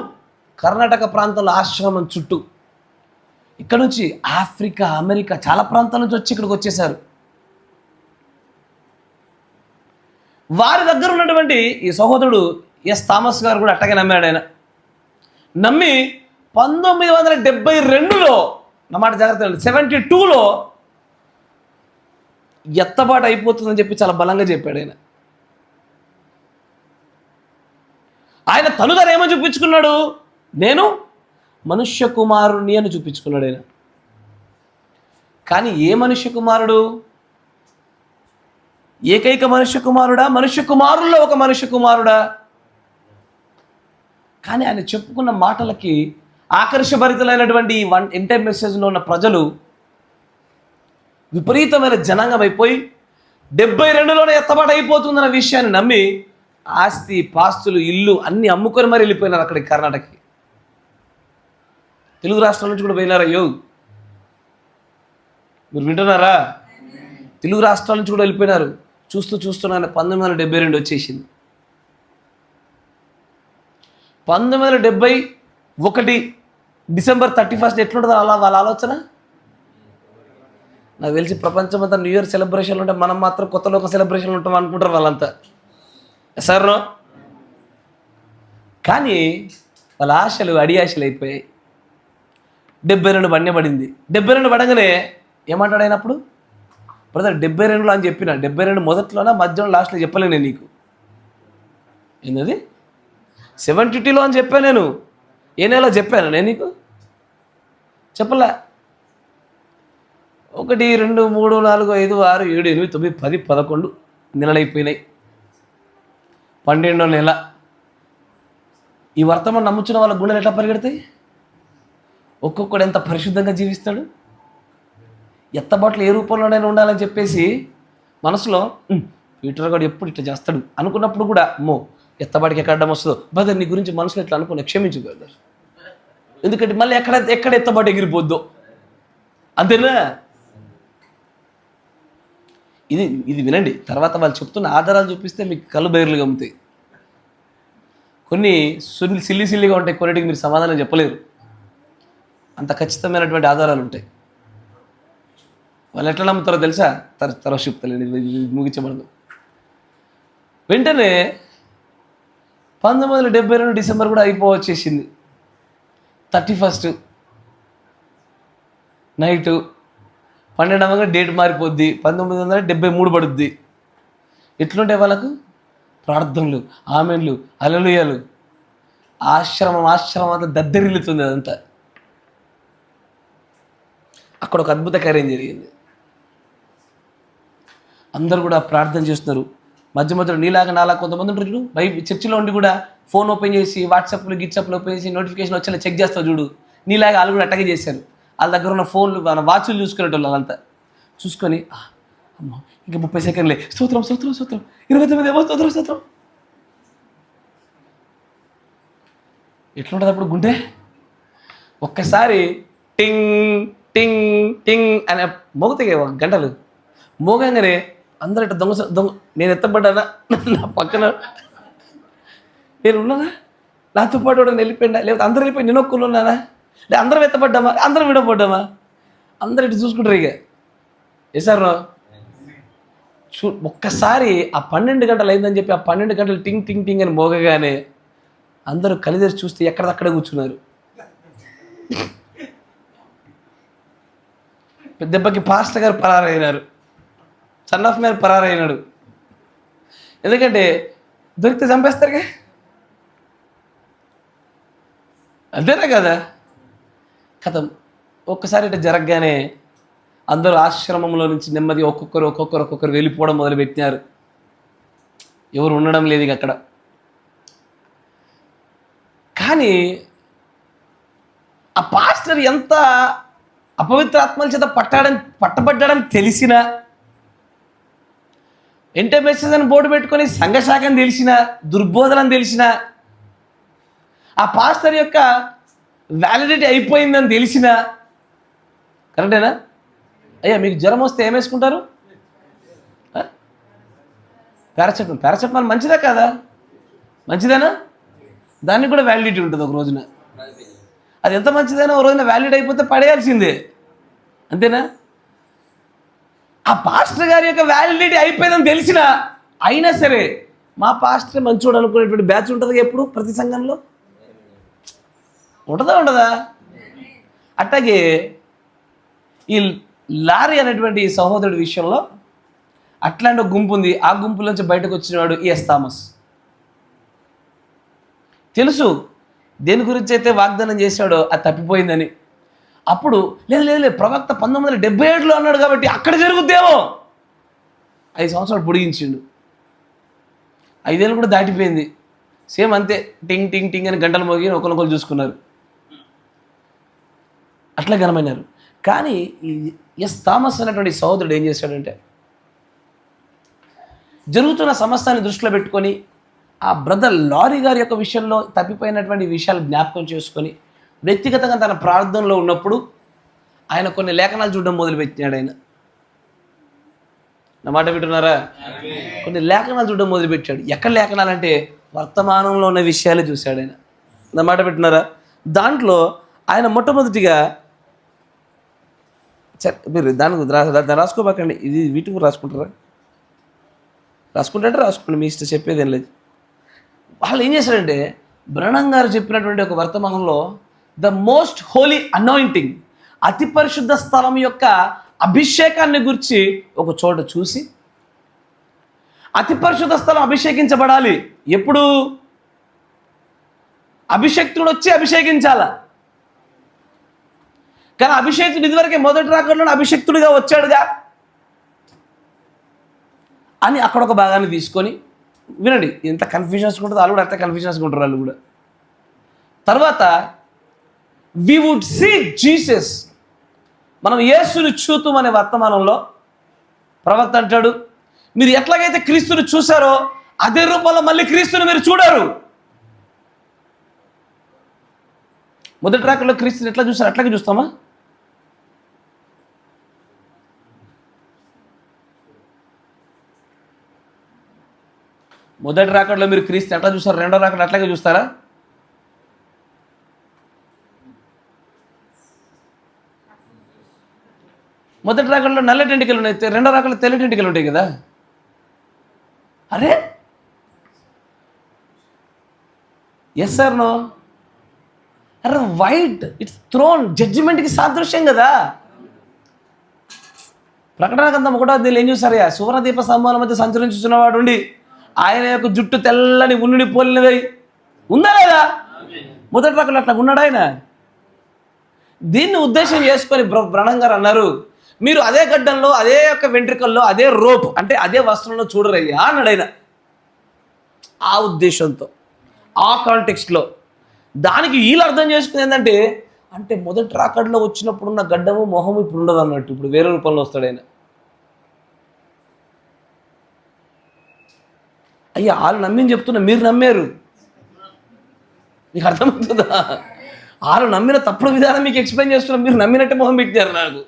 కర్ణాటక ప్రాంతంలో ఆశ్రమం చుట్టూ, ఇక్కడ నుంచి ఆఫ్రికా, అమెరికా చాలా ప్రాంతాల నుంచి వచ్చి ఇక్కడికి వచ్చేసారు. వారి దగ్గర ఉన్నటువంటి ఈ సహోదరుడు ఎస్ థామస్ గారు కూడా అట్టగే నమ్మాడు. ఆయన నమ్మి 1972లో, నా మాట జాగ్రత్త, 72లో ఎత్తబాటు అయిపోతుందని చెప్పి చాలా బలంగా చెప్పాడు. ఆయన తనుగారు ఏమో చూపించుకున్నాడు, నేను మనుష్య కుమారుని అని చూపించుకున్నాడు ఆయన. కానీ ఏ మనుష్య కుమారుడు? ఏకైక మనుష్య కుమారుడా? మనుష్య కుమారుల్లో ఒక మనుష్య కుమారుడా? కానీ ఆయన చెప్పుకున్న మాటలకి ఆకర్షభరితులైనటువంటి ఎంటైర్ మెసేజ్లో ఉన్న ప్రజలు విపరీతమైన జనాంగం అయిపోయి 72లోనే ఎత్తబాటు అయిపోతుందన్న విషయాన్ని నమ్మి ఆస్తి పాస్తులు, ఇల్లు అన్నీ అమ్ముకొని మరి వెళ్ళిపోయినారు అక్కడికి, కర్ణాటకకి. తెలుగు రాష్ట్రాల నుంచి కూడా పోయినారు. అయ్యో, మీరు వింటున్నారా? తెలుగు రాష్ట్రాల నుంచి కూడా వెళ్ళిపోయినారు. చూస్తున్నాను 1972 వచ్చేసింది. 1971 డిసెంబర్ 31 ఎట్లుంటుందో అలా వాళ్ళ ఆలోచన. నాకు తెలిసి ప్రపంచమంతా న్యూ ఇయర్ సెలబ్రేషన్లు ఉంటే మనం మాత్రం కొత్త లోక సెలబ్రేషన్లు ఉంటాం అనుకుంటారు వాళ్ళంతా. సరే, కానీ వాళ్ళ ఆశలు అడి ఆశలు అయిపోయాయి. 72 బండి పడింది. 72 పడగానే ఏమంటాడు ఆయన అప్పుడు? బ్రదర్ 72లో అని చెప్పిన, 72 మొదట్లోనా మధ్యలో లాస్ట్లో చెప్పలే నేను నీకు. ఏంటది? 72లో అని చెప్పాను నేను. ఏ నెలలో చెప్పాను నేను నీకు? చెప్పలే. 1, 2, 3, 4, 5, 6, 7, 8, 9, 10, 11 నెలలైపోయినాయి. 12వ నెల. ఈ వర్తమానం నమ్ముచున్న వాళ్ళ గుండెలు ఎట్లా పరిగెడతాయి? ఒక్కొక్కడు ఎంత పరిశుద్ధంగా జీవిస్తాడు. ఎత్తబాట్లు ఏ రూపంలోనైనా ఉండాలని చెప్పేసి మనసులో పీటర్ గారు ఎప్పుడు ఇట్లా చేస్తాడు అనుకున్నప్పుడు కూడా అమ్మో ఎత్తబాటికి ఎక్కడ అడ్డం వస్తుందో, బ్రదర్ నీ గురించి మనసులో ఇట్లా అనుకున్నా, క్షమించు బ్రదర్, ఎందుకంటే మళ్ళీ ఎక్కడ ఎత్తబాటు ఎగిరిపోద్దో. అంతేనా? ఇది వినండి. తర్వాత వాళ్ళు చెప్తున్న ఆధారాలు చూపిస్తే మీకు కళ్ళు బైర్లు గమ్ముతాయి. కొన్ని సిల్లిగా ఉంటాయి, కొన్నిటికి మీరు సమాధానం చెప్పలేరు. అంత ఖచ్చితమైనటువంటి ఆధారాలు ఉంటాయి. వాళ్ళు ఎట్లా నమ్ముతారో తెలుసా? తర్వాత చెప్తలేండి, ముగించబడదు. వెంటనే 1972 డిసెంబర్ కూడా అయిపోవచ్చేసింది. 31 నైటు 12 డేట్ మారిపోద్ది. 1973 పడుద్ది. ఎట్లుంటే వాళ్ళకు ప్రార్థనలు, ఆమెన్లు, హల్లెలూయాలు. ఆశ్రమం అంతా దద్దరిల్లుతుంది. అదంతా అక్కడ ఒక అద్భుత కార్యం జరిగింది. అందరూ కూడా ప్రార్థన చేస్తున్నారు. మధ్యలో నాలా కొంతమంది ఉంటారు. చర్చిలో ఉండి కూడా ఫోన్ ఓపెన్ చేసి వాట్సాప్లో ఓపెన్ చేసి నోటిఫికేషన్ వచ్చేలా చెక్ చేస్తావు చూడు. నీలాగా వాళ్ళు కూడా అట్టగే చేశారు. వాళ్ళ దగ్గర ఉన్న ఫోన్లు, మన వాచ్లు చూసుకునేటోళ్ళు వాళ్ళంతా చూసుకొని అమ్మ ఇంకా 30 సెకండ్లే, స్తోత్రం 29 ఏమో స్తోత్రం. ఎట్లుంటుంది అప్పుడు గుండె? ఒక్కసారి టింగ్ టింగ్ టింగ్ అనే మోగుతాయి గంటలు. మోగంగానే అందరూ ఇట్లా దొంగ నేను ఎత్తబడ్డానా, నా పక్కన నేను ఉన్నానా, నాతో పాటు కూడా వెళ్ళిపోయినా, లేకపోతే అందరూ వెళ్ళిపోయి నేను ఒక్కరు ఉన్నానా, లేదా అందరం ఎత్తబడ్డామా, అందరం విడవబడ్డామా, అందరూ ఇటు చూసుకుంటారు. ఇక వేసారు ఒక్కసారి ఆ 12 గంటలు అయిందని చెప్పి ఆ 12 గంటలు టింగ్ టింగ్ టింగ్ అని మోగగానే అందరూ కలిదెరిచి చూస్తే ఎక్కడిదక్కడే కూర్చున్నారు. దెబ్బకి పాస్టర్ గారు పరారైనారు, సన్ ఆఫ్ మ్యాన్ పరారైనాడు. ఎందుకంటే దొరికితే చంపేస్తారుగా, అంతేనా కదా? కథ ఒక్కసారి ఇట్లా జరగగానే అందరూ ఆశ్రమంలో నుంచి నెమ్మది ఒక్కొక్కరు వెళ్ళిపోవడం మొదలుపెట్టినారు. ఎవరు ఉండడం లేదు ఇక అక్కడ. కానీ ఆ పాస్టర్ ఎంత అపవిత్ర ఆత్మల చేత పట్టబడ్డాడని తెలిసినా, ఎంటర్‌మెసేజ్ అని బోర్డు పెట్టుకొని సంఘశాఖని తెలిసిన, దుర్బోధనని తెలిసిన, ఆ పాస్టర్ యొక్క వ్యాలిడిటీ అయిపోయిందని తెలిసిన, కరెక్టేనా? అయ్యా మీకు జ్వరం వస్తే ఏం వేసుకుంటారు? పారాసెటమాల్ మంచిదా కాదా? మంచిదేనా? దానికి కూడా వ్యాలిడిటీ ఉంటుంది ఒక రోజున. అది ఎంత మంచిదైనా ఒక రోజున వ్యాలిడ్ అయిపోతే పడేయాల్సిందే, అంతేనా? ఆ పాస్టర్ గారి యొక్క వ్యాలిడిటీ అయిపోయిందని తెలిసిన అయినా సరే మా పాస్టర్ మంచోడు అనుకునేటువంటి బ్యాచ్ ఉంటుంది ఎప్పుడు ప్రతి సంఘంలో. ఉండదా? అట్లాగే ఈ లారీ అనేటువంటి సహోదరుడి విషయంలో అట్లాంటి ఒక గుంపు ఉంది. ఆ గుంపులోంచి బయటకు వచ్చినవాడు ఎస్ థామస్. తెలుసు దేని గురించి అయితే వాగ్దానం చేశాడో అది తప్పిపోయిందని. అప్పుడు లేదు ప్రవక్త 1977లో అన్నాడు కాబట్టి అక్కడ జరుగుద్దేమో. 5 సంవత్సరాలు పొడిగించిండు. 5 ఏళ్ళు కూడా దాటిపోయింది. సేమ్ అంతే, టింగ్ టింగ్ టింగ్ అని గంటలు మోగి ఒకరినొకరు చూసుకున్నారు, అట్లా ఘనమైనారు. కానీ ఈ ఎస్ థామస్ అనేటువంటి సహోదరుడు ఏం చేశాడంటే, జరుగుతున్న సమస్యని దృష్టిలో పెట్టుకొని ఆ బ్రదర్ లారీ గారి యొక్క విషయంలో తప్పిపోయినటువంటి విషయాలు జ్ఞాపకం చేసుకొని వ్యక్తిగతంగా తన ప్రార్థనలో ఉన్నప్పుడు ఆయన కొన్ని లేఖనాలు చూడడం మొదలుపెట్టినాడు. ఆయన నా మాట వింటున్నారా? కొన్ని లేఖనాలు చూడడం మొదలుపెట్టాడు. ఎక్కడ లేఖనాలు అంటే వర్తమానంలో ఉన్న విషయాలే చూశాడు ఆయన. నా మాట వింటున్నారా? దాంట్లో ఆయన మొట్టమొదటిగా మీరు దాన్ని రాసుకోబాకండి, ఇది వీటికి రాసుకుంటారా? రాసుకుంటే రాసుకోండి, మీ ఇష్టం, చెప్పేది ఏం లేదు. వాళ్ళు ఏం చేశారంటే బ్రహ్నం గారు చెప్పినటువంటి ఒక వర్తమానంలో ద మోస్ట్ హోలీ అనాయింటింగ్, అతి పరిశుద్ధ స్థలం యొక్క అభిషేకాన్ని గురించి ఒక చోట చూసి, అతి పరిశుద్ధ స్థలం అభిషేకించబడాలి ఎప్పుడు? అభిషేక్తుడు వచ్చి అభిషేకించాల. కానీ అభిషేక్తుడు ఇదివరకే మొదటి రాకడలో అభిషేక్తుడిగా వచ్చాడుగా అని అక్కడ ఒక భాగాన్ని తీసుకొని, వినండి ఎంత కన్ఫ్యూజన్స్ ఉంటుందో, వాళ్ళు కూడా అంత కన్ఫ్యూజన్స్గా ఉంటారు వాళ్ళు కూడా. తర్వాత వి వుడ్ సీ జీసస్, మనం యేసుని చూతుం అనే వర్తమానంలో ప్రవక్త అంటాడు, మీరు ఎట్లాగైతే క్రీస్తుని చూశారో అదే రూపంలో మళ్ళీ క్రీస్తుని మీరు చూడరు. మొదటి రాకడలో క్రీస్తుని ఎట్లా చూసారు అట్లాగే చూస్తామా? మొదటి రాకడలో మీరు క్రీస్తుని ఎట్లా చూస్తారు, రెండో రాకడ అట్లాగే చూస్తారా? మొదటి రాకడలో నల్లటి ఎంటికలు ఉన్నాయి, రెండో రాకడలో తెల్లటి ఎంటికలు ఉంటాయి కదా. అరే ఎస్ సార్ నో? అరే వైట్ ఇట్స్ థ్రోన్, జడ్జిమెంట్కి సాదృశ్యం కదా. ప్రకటన గ్రంథం 1వ అధ్యాయంలో ఏం చూసారయ్యా? సువర్ణదీప స్తంభాల మధ్య సంచరించుచున్నవాడు ఉండి ఆయన యొక్క జుట్టు తెల్లని ఉన్నుని పోలినదై ఉందా లేదా? మొదటి రాకడలో అట్లా ఉన్నాడు ఆయన. దీన్ని ఉద్దేశం చేసుకొని బ్రహ్నం గారు అన్నారు, మీరు అదే గడ్డంలో, అదే యొక్క వెంట్రుకల్లో, అదే రోప్ అంటే అదే వస్త్రంలో చూడరయ్యా అన్నాడు ఆయన. ఆ ఉద్దేశంతో, ఆ కాంటెక్స్ట్లో. దానికి వీళ్ళు అర్థం చేసుకుని ఏంటంటే, అంటే మొదటి రాకడలో వచ్చినప్పుడున్న గడ్డము మొహము ఇప్పుడు ఉండదు అన్నట్టు, ఇప్పుడు వేరే రూపంలో వస్తాడు ఆయన. అయ్యా వాళ్ళు నమ్మిని చెప్తున్నా, మీరు నమ్మారు. మీకు అర్థమవుతుందా? వాళ్ళు నమ్మిన తప్పుడు విధానం మీకు ఎక్స్ప్లెయిన్ చేస్తున్నా, మీరు నమ్మినట్టే మొహం పెట్టారు నాకు.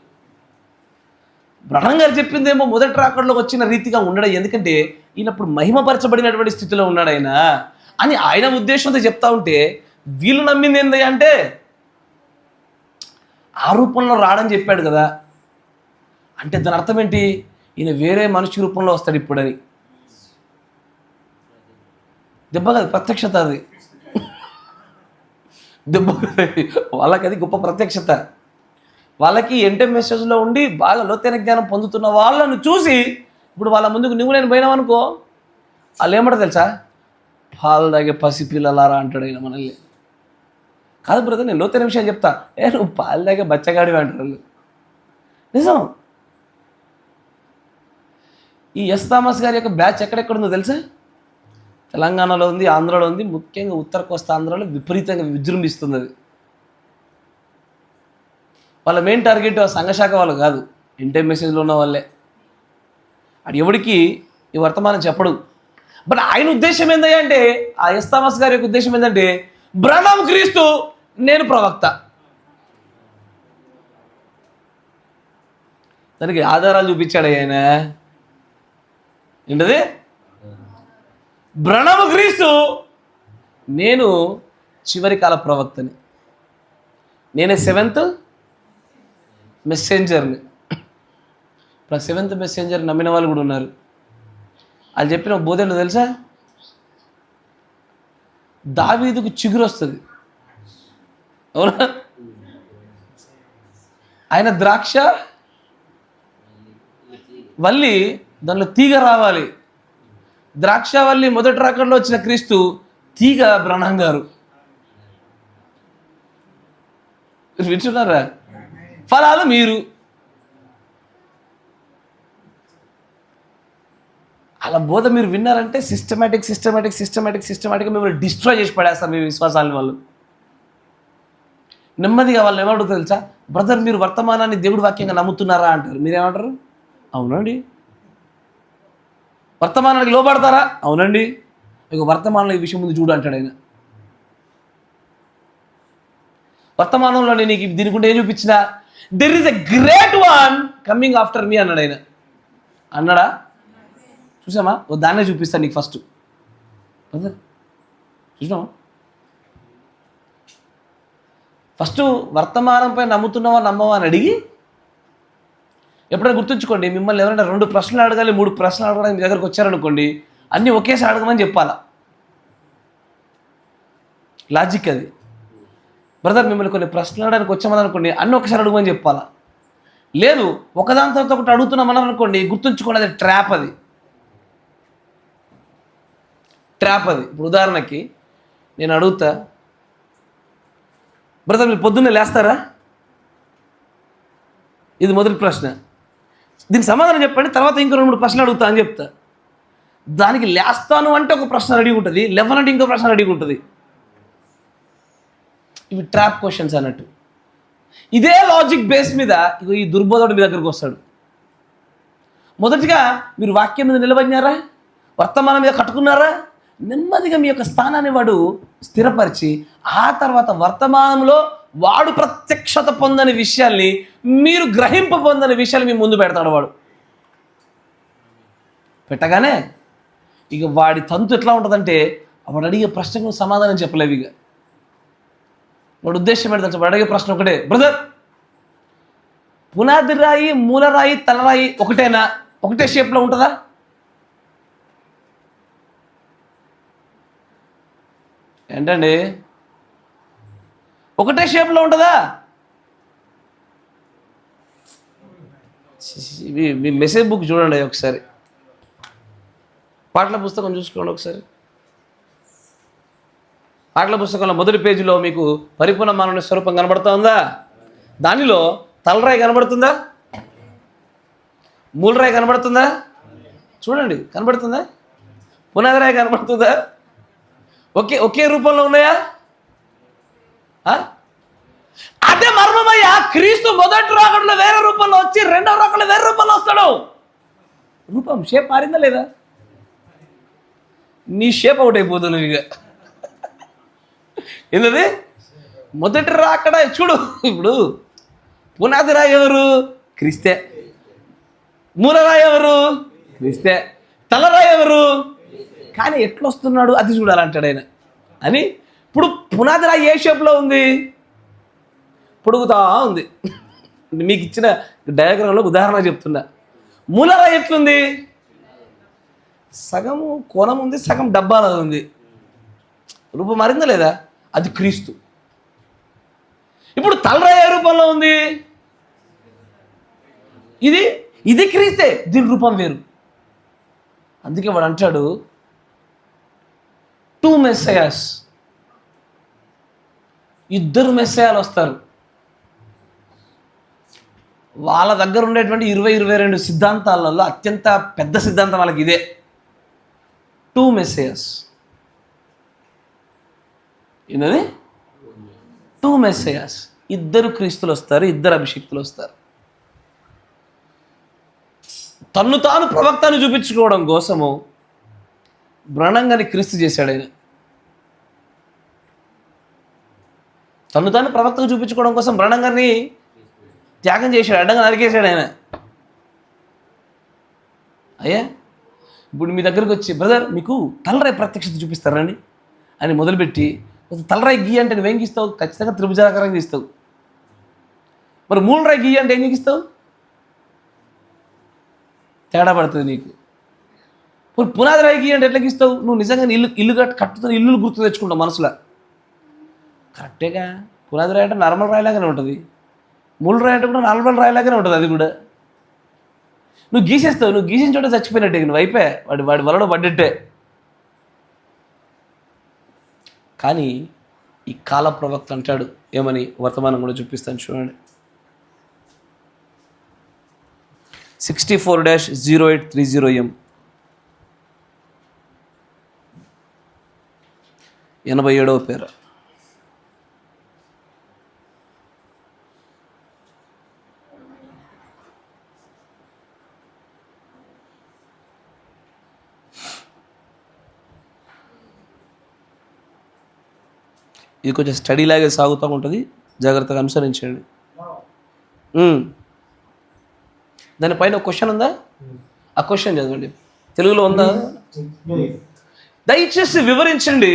బ్రహ్నం గారు చెప్పిందేమో మొదటి రాకడలో వచ్చిన రీతిగా ఉండడం, ఎందుకంటే ఈయనప్పుడు మహిమపరచబడినటువంటి స్థితిలో ఉన్నాడు ఆయన అని ఆయన ఉద్దేశంతో చెప్తా ఉంటే, వీళ్ళు నమ్మింది ఏంది అంటే ఆ రూపంలో రాడని చెప్పాడు కదా. అంటే దాని అర్థం ఏంటి? ఈయన వేరే మనిషి రూపంలో వస్తాడు ఇప్పుడని. దెబ్బ కాదు, ప్రత్యక్షత అది. దెబ్బ వాళ్ళకి అది గొప్ప ప్రత్యక్షత. వాళ్ళకి ఎంటెం మెసేజ్లో ఉండి బాగా లోతైన జ్ఞానం పొందుతున్న వాళ్ళను చూసి ఇప్పుడు వాళ్ళ ముందుకు నువ్వు నేను పోయినామనుకో, వాళ్ళు ఏమంటారు తెలుసా? పాలు తాగే పసిపిల్లలారా అంటాడు ఆయన మనల్ని. కాదు బ్రదర్, నేను లోతైన విషయాలు చెప్తా. నువ్వు పాలు తాగే బచ్చగాడివి అంటారు వాళ్ళు. నిజం. ఈ ఎస్ థామస్ గారి యొక్క బ్యాచ్ ఎక్కడెక్కడుందో తెలుసా? తెలంగాణలో ఉంది, ఆంధ్రాలో ఉంది, ముఖ్యంగా ఉత్తర కోస్తా ఆంధ్రాలో విపరీతంగా విజృంభిస్తుంది అది. వాళ్ళ మెయిన్ టార్గెట్ సంఘశాఖ వాళ్ళు కాదు, ఇంటర్ మెసేజ్లో ఉన్న వాళ్ళే. అది ఎవడికి ఈ వర్తమానం చెప్పడు. బట్ ఆయన ఉద్దేశం ఏంటంటే, అంటే ఆ ఎస్ థామస్ గారి యొక్క ఉద్దేశం ఏంటంటే, బ్రహ్మం క్రీస్తు, నేను ప్రవక్త. దానికి ఆధారాలు చూపించాడు ఆయన. ఏంటది? బ్రహ్మం క్రీస్తు, నేను చివరి కాల ప్రవక్తని, నేనే 7th మెసెంజర్ని. ఇప్పుడు 7th మెసెంజర్ నమ్మిన వాళ్ళు కూడా ఉన్నారు. వాళ్ళు చెప్పిన బోధ ఏంటో తెలుసా? దావీదుకు చిగురు వస్తుంది, అవునా? ఆయన ద్రాక్ష వల్లి, దానిలో తీగ రావాలి. ద్రాక్షవల్లి మొదటి రకంలో వచ్చిన క్రీస్తు, తీగ బ్రహ్మం గారు. వింటున్నారా? ఫలాలు మీరు. అలా బోధ మీరు విన్నారంటే సిస్టమేటిక్గా మిమ్మల్ని డిస్ట్రాయ్ చేసి పడేస్తారు మీ విశ్వాసాలని వాళ్ళు. నెమ్మదిగా వాళ్ళు ఏమంటారు తెలుసా? బ్రదర్, మీరు వర్తమానాన్ని దేవుడి వాక్యంగా నమ్ముతున్నారా అంటారు. మీరేమంటారు? అవునండి. వర్తమానానికి లోపడతారా? అవునండి. ఇక వర్తమానంలో ఈ విషయం ముందు చూడు అంటాడు ఆయన. వర్తమానంలో నేను నీకు దీనికుంటే ఏం చూపించిన? There is a great one coming after me అన్నాడు ఆయన. అన్నాడా? చూసామా? దాన్నే చూపిస్తాను నీకు ఫస్ట్. చూసినామా? ఫస్ట్ వర్తమానంపై నమ్ముతున్నావా నమ్మవా అని అడిగి, ఎప్పుడైనా గుర్తుంచుకోండి, మిమ్మల్ని ఎవరైనా 2 ప్రశ్నలు అడగాలి, 3 ప్రశ్నలు అడగడానికి మీ దగ్గరకు వచ్చారనుకోండి, అన్నీ ఒకేసారి అడగమని చెప్పాలా. లాజిక్ అది. బ్రదర్, మిమ్మల్ని కొన్ని ప్రశ్నలు అడగడానికి వచ్చామని అనుకోండి, అన్నీ ఒకసారి అడగమని చెప్పాలా. లేదు, ఒకదాని తర్వాత ఒకటి అడుగుతున్నామని అనుకోండి, గుర్తుంచుకోండి, అది ట్రాప్. అది ట్రాప్. అది ఇప్పుడు ఉదాహరణకి నేను అడుగుతా, బ్రదర్ మీరు పొద్దున్నే లేస్తారా? ఇది మొదటి ప్రశ్న. దీనికి సమాధానం చెప్పండి, తర్వాత ఇంకో 2-3 ప్రశ్నలు అడుగుతా అని చెప్తా. దానికి లేస్తాను అంటే ఒక ప్రశ్న రెడీ ఉంటుంది, లేవనంటే ఇంకో ప్రశ్న రెడీ ఉంటుంది. ఇవి ట్రాప్ క్వశ్చన్స్ అన్నట్టు. ఇదే లాజిక్ బేస్ మీద ఇగో ఈ దుర్బోధుడు మీ దగ్గరకు వస్తాడు. మొదటిగా మీరు వాక్యం మీద నిలబడినారా? వర్తమానం మీద కట్టుకున్నారా? నెమ్మదిగా మీ యొక్క స్థానాన్ని వాడు స్థిరపరిచి, ఆ తర్వాత వర్తమానంలో వాడు ప్రత్యక్షత పొందని విషయాల్ని, మీరు గ్రహింప పొందని విషయాలు మీ ముందు పెడతాడు. వాడు పెట్టగానే ఇక వాడి తంతు ఎట్లా ఉంటుందంటే, వాడు అడిగే ప్రశ్నకు సమాధానం చెప్పలేవు. ఇక వాడు ఉద్దేశం ఏంటంటే, వాడు అడిగే ప్రశ్న ఒకటే, బ్రదర్ పునాది రాయి, మూలరాయి, తలరాయి ఒకటేనా? ఒకటే షేప్లో ఉంటుందా? ఏంటండి, ఒకటే షేప్లో ఉంటుందా? మీ మెసేజ్ బుక్ చూడండి ఒకసారి, పాటల పుస్తకం చూసుకోండి ఒకసారి. పాటల పుస్తకంలో మొదటి పేజీలో మీకు పరిపూర్ణ మానవుని స్వరూపం కనబడుతూ ఉందా? దానిలో తలరాయి కనబడుతుందా? మూలరాయి కనబడుతుందా? చూడండి, కనబడుతుందా? పునాది రాయి కనబడుతుందా? ఒకే రూపంలో ఉన్నాయా? అదే మర్మమయ్యా. క్రీస్తు మొదటి రాకడలో వేరే రూపంలో వచ్చి, రెండవ రాకడలో వేరే రూపంలో వస్తాడు. రూపం షేప్ మారిందా లేదా? నీ షేప్ అవుట్ అయిపోతుంది ఇక. ఏంటది? మొదటి రాకడ చూడు. ఇప్పుడు పునాది రాయి ఎవరు? క్రీస్తే. మూలరాయి ఎవరు? క్రీస్తే. తలరాయి ఎవరు? కానీ ఎట్లా వస్తున్నాడు అది చూడాలంటాడు ఆయన. అని ఇప్పుడు పునాది రాయి ఏ షేప్లో ఉంది? పొడుగుతా ఉంది. మీకు ఇచ్చిన డయాగ్రామ్లో ఉదాహరణ చెప్తున్నా. మూలరాయి ఎట్లుంది? సగము కోణం ఉంది, సగం డబ్బాలో ఉంది. రూపం మారిందా లేదా? అది క్రీస్తు. ఇప్పుడు తలరాయి ఏ రూపంలో ఉంది? ఇది క్రీస్తే, దీని రూపం వేరు. అందుకే వాడు అంటాడు 2 మెస్సయాస్, ఇద్దరు మెస్సయాలు వస్తారు. వాళ్ళ దగ్గర ఉండేటువంటి 22 సిద్ధాంతాలలో అత్యంత పెద్ద సిద్ధాంతం వాళ్ళకి ఇదే, 2 మెస్సయాస్. ఏంటది? 2 మెస్సయాస్, ఇద్దరు క్రీస్తులు వస్తారు, ఇద్దరు అభిషిక్తులు వస్తారు. తన్ను తాను ప్రవక్తను చూపించుకోవడం కోసము బ్రహ్నంగాని క్రీస్తు చేశాడు ఆయన. తన్ను తాను ప్రవక్తకు చూపించుకోవడం కోసం బ్రహ్నంగాన్ని త్యాగం చేశాడు, అడ్డంగా నరికేశాడు ఆయన. అయ్యా ఇప్పుడు మీ దగ్గరకు వచ్చి, బ్రదర్ మీకు తలరాయి ప్రత్యక్షత చూపిస్తారండి అని మొదలుపెట్టి, తలరాయి గీ అంటే నువ్వేం గీస్తావు? ఖచ్చితంగా త్రిభుజాకారంగా గీస్తావు. మరి మూలరాయి గీ అంటే ఏం గీస్తావు? తేడా పడుతుంది నీకు. పునాది రాయి గీ అంటే ఎట్లా గీస్తావు? నువ్వు నిజంగా ఇల్లు కట్టుతున్న ఇల్లు గుర్తు తెచ్చుకుంటావు మనసులో. కరెక్టేగా, పునాది రాయి అంటే నార్మల్ రాయిలాగానే ఉంటుంది, మూల రాయి అంటే కూడా నార్మల్ రాయిలాగానే ఉంటుంది. అది కూడా నువ్వు గీసేస్తావు, నువ్వు గీసిన చోట చచ్చిపోయినట్టే, నువ్వు అయిపోయా, వాడి వలలో పడ్డట్టే. కానీ ఈ కాల ప్రవక్త అంటాడు ఏమని? వర్తమానం కూడా చూపిస్తాను చూడండి. 64-0830M 87వ పేర. ఇది కొంచెం స్టడీ లాగే సాగుతూ ఉంటుంది, జాగ్రత్తగా అనుసరించండి. దానిపైన ఒక క్వశ్చన్ ఉందా? ఆ క్వశ్చన్ చదవండి, తెలుగులో ఉందా? దయచేసి వివరించండి.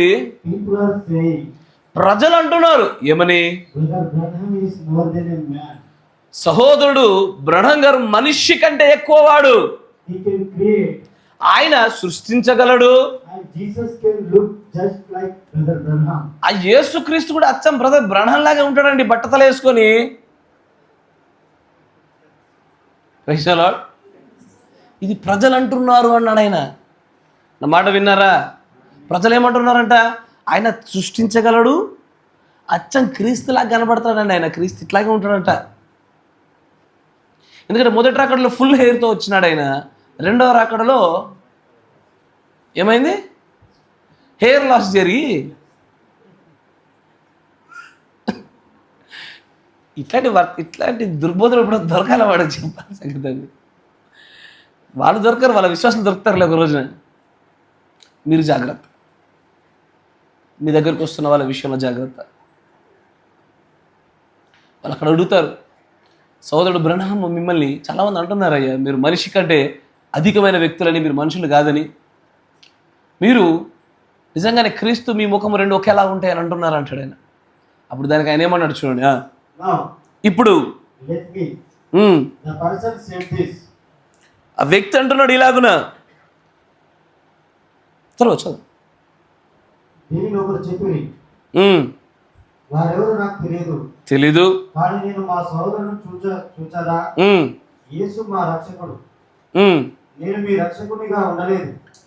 ప్రజలు అంటున్నారు ఏమని? సహోదరుడు బ్రహ్నం గారు మనిషి కంటే ఎక్కువ వాడు, ఆయన సృష్టించగలడు. ఆ యేసుక్రీస్తు కూడా అచ్చం బ్రదర్ బ్రహ్నం లాగే ఉంటాడండి, బట్టతలు వేసుకొని. ఇది ప్రజలు అంటున్నారు అన్నాడు ఆయన. నా మాట విన్నారా? ప్రజలు ఏమంటున్నారంట? ఆయన సృష్టించగలడు, అచ్చం క్రీస్తులాగా కనబడతాడండి ఆయన. క్రీస్తు ఇట్లాగే ఉంటాడంట. ఎందుకంటే మొదటి రాకడలో ఫుల్ హెయిర్తో వచ్చినాడు ఆయన, రెండవ రాకడలో ఏమైంది? హెయిర్ లాస్ జరిగి ఇట్లాంటి దుర్బోధులు ఇప్పుడు దొరకాల వాడు చెప్పాలి సంగతి. వాళ్ళు దొరకరు, వాళ్ళ విశ్వాసం దొరుకుతారులే ఒక రోజున. మీరు జాగ్రత్త, మీ దగ్గరకు వస్తున్న వాళ్ళ విషయంలో జాగ్రత్త. వాళ్ళు అక్కడ అడుగుతారు, సోదరుడు బ్రహ్నం మిమ్మల్ని చాలామంది అంటున్నారు, అయ్యా మీరు మనిషి కంటే అధికమైన వ్యక్తులని, మీరు మనుషులు కాదని, మీరు నిజంగానే క్రీస్తు మీ ముఖం రెండు ఒకేలా ఉంటాయని అంటున్నారు అంటాడు ఆయన. అప్పుడు దానికి ఆయన ఏమన్నాడు చూడండి. ఇప్పుడు ఆ వ్యక్తి అంటున్నాడు ఇలాగున, తర్వాత చదువు. తెలీదు,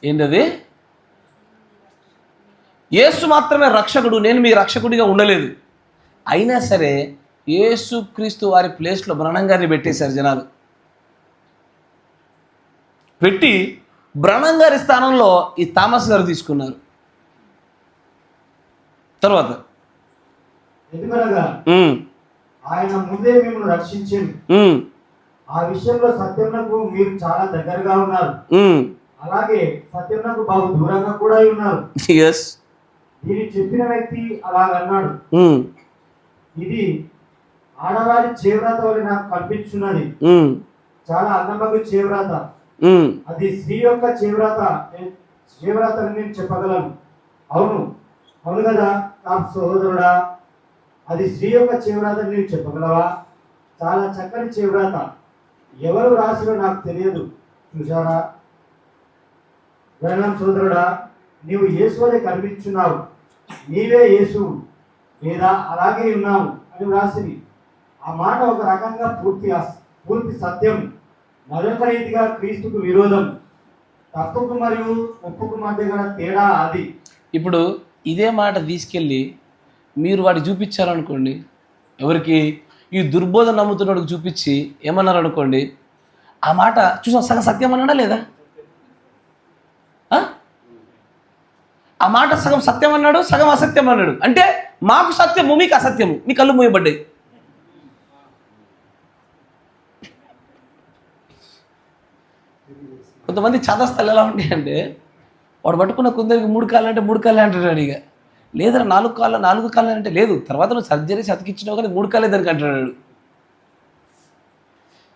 ఏంటది? యేసు మాత్రమే రక్షకుడు, నేను మీ రక్షకుడిగా ఉండలేదు. అయినా సరే యేసు క్రీస్తు వారి ప్లేస్లో బ్రహ్నం గారిని పెట్టేశారు జనాలు. పెట్టి బ్రహ్నం గారి స్థానంలో ఈ థామస్ గారు తీసుకున్నారు. తర్వాత ఆయన ముందే మిమ్మల్ని రక్షించింది, ఆ విషయంలో సత్యమునకు మీరు చాలా దగ్గరగా ఉన్నారు, అలాగే సత్యమునకు బాగా దూరంగా కూడా ఉన్నారు. దీన్ని చెప్పిన వ్యక్తి అలాగన్నాడు, ఇది ఆడవారి చేవ్రాత వల్ల నాకు కనిపించున్నది, చాలా అందమగు చేవ్రాత, అది స్త్రీ యొక్క చేవ్రాత అని నేను చెప్పగలను. అవును అవును కదా సహోదరుడా, అది స్త్రీ యొక్క చేవ్రాత అని నేను చెప్పగలవా? చాలా చక్కని చేవ్రాత, ఎవరు రాసినో నాకు తెలియదు, చూసారా? బ్రహ్నం సోదరుడా, నీవు యేసు వలె కనిపించున్నావు, నీవే యేసు లేదా అలాగే ఉన్నావు అని వ్రాసింది. ఆ మాట ఒక రకంగా పూర్తి సత్యం, మరొక రీతిగా క్రీస్తుకు విరోధం. తప్పుకు మరియు ఒప్పుకు మధ్య గల తేడా అది. ఇప్పుడు ఇదే మాట తీసుకెళ్ళి మీరు వాడికి చూపించారనుకోండి, ఎవరికి? ఈ దుర్బోధన నమ్ముతున్నోడికి చూపించి ఏమన్నారు అనుకోండి, ఆ మాట చూసాం సగం సత్యం అన్నాడా లేదా? ఆ మాట సగం సత్యం అన్నాడు, సగం అసత్యం అన్నాడు. అంటే మాకు సత్యము, మీకు అసత్యము, మీ కళ్ళు మూయబడ్డాయి. కొంతమంది చాదస్తాలు ఎలా ఉంటాయంటే, వాడు పట్టుకున్న కొందరికి 3 కాళ్ళు అంటే 3 కాళ్ళే అంటున్నాడు. ఇక లేదరా 4 కాళ్ళు అంటే లేదు, తర్వాత నువ్వు సర్జరీ అతికిచ్చినావు కానీ 3 కాళ్ళే దానికి అంటున్నాడు.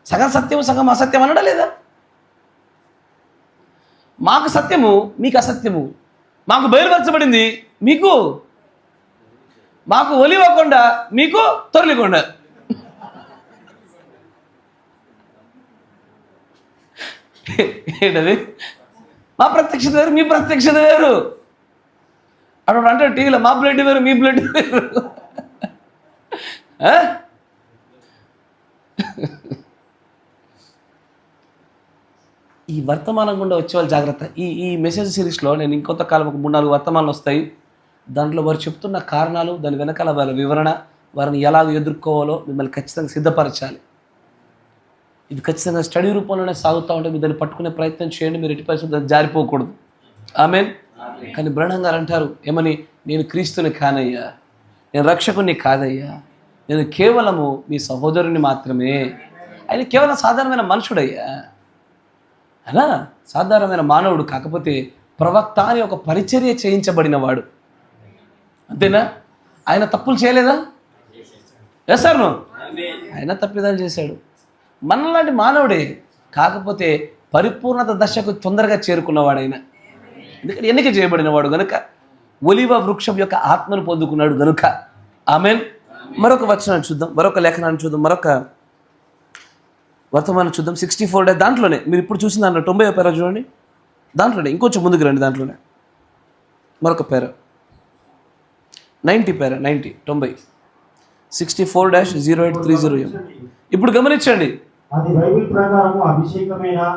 సగం సత్యము సగం అసత్యం అన్నాడా లేదా? మాకు సత్యము, మీకు అసత్యము. మాకు బయలుపరచబడింది, మీకు మాకు ఒలివ కొండ, మీకు తొరలికొండ. ఏంటది? మా ప్రత్యక్షత వేరు, మీ ప్రత్యక్షత వేరు. అప్పుడు అంటే టీవీలో మా బ్లడ్ వేరు, మీ బ్లడ్ వేరు. ఈ వర్తమానం గుండా వచ్చే వాళ్ళు జాగ్రత్త. ఈ మెసేజ్ సిరీస్లో నేను ఇంకొంతకాలం ఒక 3-4 వర్తమానాలు వస్తాయి. దాంట్లో వారు చెప్తున్న కారణాలు, దాని వెనకాల వాళ్ళ వివరణ, వారిని ఎలా ఎదుర్కోవాలో మిమ్మల్ని ఖచ్చితంగా సిద్ధపరచాలి. ఇది ఖచ్చితంగా స్టడీ రూపంలోనే సాగుతూ ఉంటే మీరు దాన్ని పట్టుకునే ప్రయత్నం చేయండి. మీరు ఎట్టి పరిస్థితుల్లో దాన్ని జారిపోకూడదు. ఆమేన్. కానీ బ్రహ్మం గారు అంటారు ఏమని, నేను క్రీస్తుని కానయ్యా, నేను రక్షకుని కాదయ్యా, నేను కేవలము మీ సహోదరుని మాత్రమే. ఆయన కేవలం సాధారణమైన మనుషుడయ్యా, అలా సాధారణమైన మానవుడు, కాకపోతే ప్రవక్త అని ఒక పరిచర్య చేయించబడినవాడు. అంతేనా? ఆయన తప్పులు చేయలేదా? చేస్తాను, ఆయన తప్పిదాలు చేశాడు. మనలాంటి మానవుడే, కాకపోతే పరిపూర్ణత దశకు తొందరగా చేరుకున్నవాడు ఆయన. ఎందుకంటే ఎన్నిక చేయబడినవాడు గనుక, ఒలివ వృక్షం యొక్క ఆత్మను పొందుకున్నాడు గనుక. ఆమేన్. మరొక వచనాన్ని చూద్దాం, మరొక లేఖనాన్ని చూద్దాం, మరొక వర్తమానం చూద్దాం. 64 డేస్ దాంట్లోనే మీరు ఇప్పుడు చూసిన దాంట్లో 90వ పేర చూడండి, దాంట్లోనే ఇంకొంచెం ముందుకు రండి, దాంట్లోనే మరొక పేర 90 పేర 90 64-0830. ఇప్పుడు గమనించండి, అది బైబిల్ ప్రకారము అభిషేకమేనా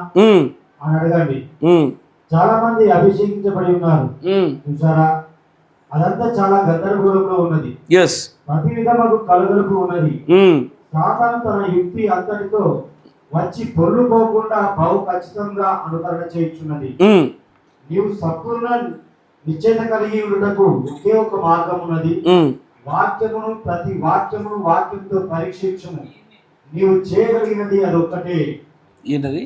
అని అడగండి. చాలా మంది అభిషేకించబడి ఉన్నారు చూసారా, అదంతా చాలా గందరగోళంలో ఉన్నది. ప్రతి విధముకు కలగలుపు ఉన్నది. సాతాను తన యుక్తి అంతటితో వచ్చి పొర్లుపోకుండా బహు ఖచ్చితంగా అనుకరణ చేయుచున్నది. నీవు సంపూర్ణ నిశ్చయత కలిగి ఉండటకు ఒకే ఒక మార్గం ఉన్నది. వాక్యమును ప్రతి వాక్యమును వాక్యంతో పరీక్షించుము. నీవు చేయగలిగినది అది ఒక్కటే. ఏంటది?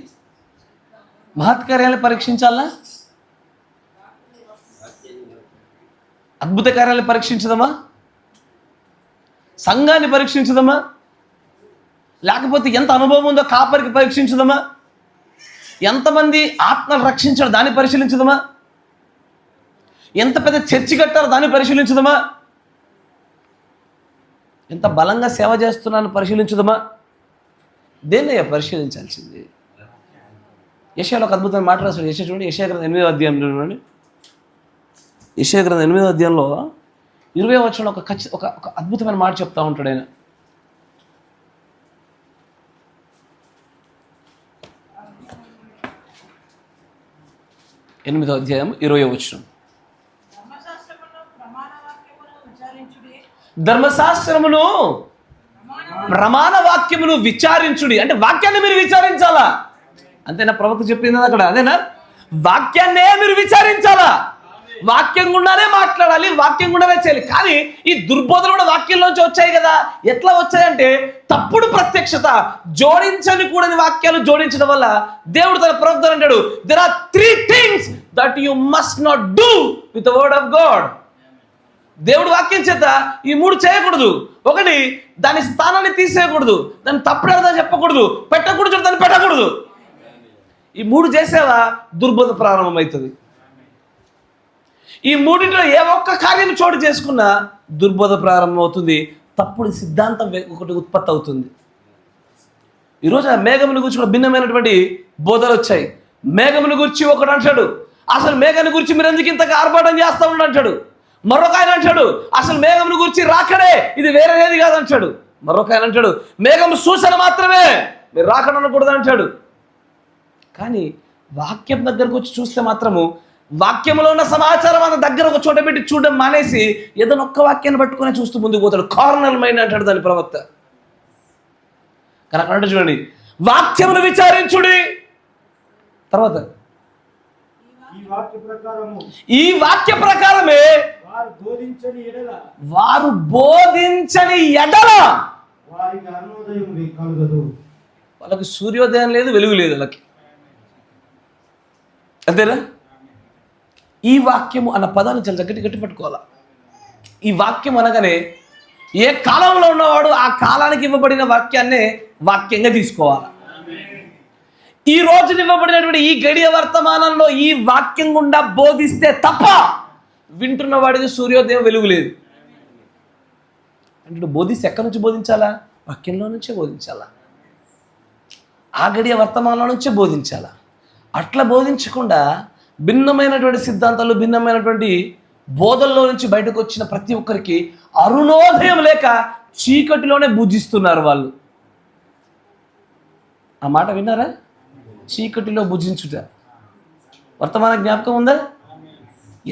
మహత్కార్యాలు పరీక్షించాలా? అద్భుత కార్యాలు పరీక్షించదమా? సంఘాన్ని పరీక్షించదమా? లేకపోతే ఎంత అనుభవం ఉందో కాపరికి పరీక్షించదమా? ఎంతమంది ఆత్మను రక్షించాడో దాన్ని పరిశీలించదమా? ఎంత పెద్ద చర్చి కట్టారో దాన్ని పరిశీలించదమా? ఎంత బలంగా సేవ చేస్తున్నాను పరిశీలించదమా? దేన్నయ్యా పరిశీలించాల్సింది? యెషయాలో ఒక అద్భుతమైన మాట రాశాడు. యెషయా చూడండి, యెషయా గ్రంథం 8వ అధ్యాయం చూడండి. యెషయా గ్రంథం 8వ అధ్యాయంలో 20వ వచనంలో ఒక అద్భుతమైన మాట చెప్తా ఉంటాడు ఆయన. ఎనిమిదో అధ్యాయం 20వ వచనం. ధర్మశాస్త్రమును ప్రమాణ వాక్యమును విచారించుడి. అంటే వాక్యాన్ని మీరు విచారించాలా? అంతేనా? ప్రవక్త చెప్పింది అక్కడ అదేనా? వాక్యాన్నే మీరు విచారించాలా? వాక్యం గుండానే మాట్లాడాలి, వాక్యం గుండానే చేయాలి. కానీ ఈ దుర్బోధనలు కూడా వాక్యంలోంచి వచ్చాయి కదా. ఎట్లా వచ్చాయంటే తప్పుడు ప్రత్యక్షత, జోడించని కూడని వాక్యాలు జోడించడం వల్ల దేవుడు తన ప్రవక్తలు అంటాడు, there are 3 things that you must not do with the word of God. దేవుడు వాక్యం చేత ఈ 3 చేయకూడదు. ఒకటి, దాని స్థానాన్ని తీసేయకూడదు, దాన్ని తప్పుడేదా చెప్పకూడదు, పెట్టకూడదు, దాన్ని పెట్టకూడదు. ఈ 3 చేసేవా దుర్బోధ ప్రారంభమవుతుంది. ఈ 3లో ఏ ఒక్క కార్యం చోటు చేసుకున్నా దుర్బోధ ప్రారంభమవుతుంది. తప్పుడు సిద్ధాంతం ఒకటి ఉత్పత్తి అవుతుంది. ఈరోజు ఆ మేఘముని గురించి కూడా భిన్నమైనటువంటి బోధలు వచ్చాయి. మేఘముని గురించి ఒకడు అంటాడు, అసలు మేఘాన్ని గురించి మీరు ఎందుకు ఇంతగా ఆర్భాటం చేస్తూ ఉండి అంటాడు. మరొక ఆయన అంటాడు అసలు మేఘమును గురించి రాకడే, ఇది వేరేది కాదు అంటాడు. మరొక ఆయన అంటాడు మేఘం సూచన మాత్రమే, మీరు రాకడ అనకూడదు అంటాడు. కానీ వాక్యం దగ్గరకు వచ్చి చూస్తే మాత్రము వాక్యంలో ఉన్న సమాచారం మన దగ్గర ఒక చోట పెట్టి చూడడం మానేసి ఏదైనా ఒక్క వాక్యాన్ని పట్టుకునే చూస్తూ ముందుకు పోతాడు. కార్నల్ మైండ్ అంటాడు దాని ప్రవక్త. కానీ అక్కడ చూడండి, వాక్యమును విచారించుడి, తర్వాత ఈ వాక్య ప్రకారమే వారు బోధించని ఎడల వాళ్ళకి సూర్యోదయం లేదు, వెలుగు లేదు వాళ్ళకి. అంతేనా? ఈ వాక్యము అన్న పదాన్ని చాలా గట్టి పట్టుకోవాలా. ఈ వాక్యం అనగానే ఏ కాలంలో ఉన్నవాడు ఆ కాలానికి ఇవ్వబడిన వాక్యాన్నే వాక్యంగా తీసుకోవాలి. ఈ రోజు ఇవ్వబడినటువంటి ఈ గడియ వర్తమానంలో ఈ వాక్యం గుండా బోధిస్తే తప్ప వింటున్న వాడికి సూర్యోదయం వెలుగు లేదు. అంటే బోధిస్తే ఎక్కడి నుంచి బోధించాలా? వాక్యంలో నుంచే బోధించాలా, ఆ గడియ వర్తమానంలో నుంచే బోధించాలా. అట్లా బోధించకుండా భిన్నమైనటువంటి సిద్ధాంతాలు, భిన్నమైనటువంటి బోధల్లో నుంచి బయటకు వచ్చిన ప్రతి ఒక్కరికి అరుణోదయం లేక చీకటిలోనే భుజిస్తున్నారు వాళ్ళు. ఆ మాట విన్నారా? చీకటిలో భుజించుట వర్తమాన జ్ఞాపకం ఉందా?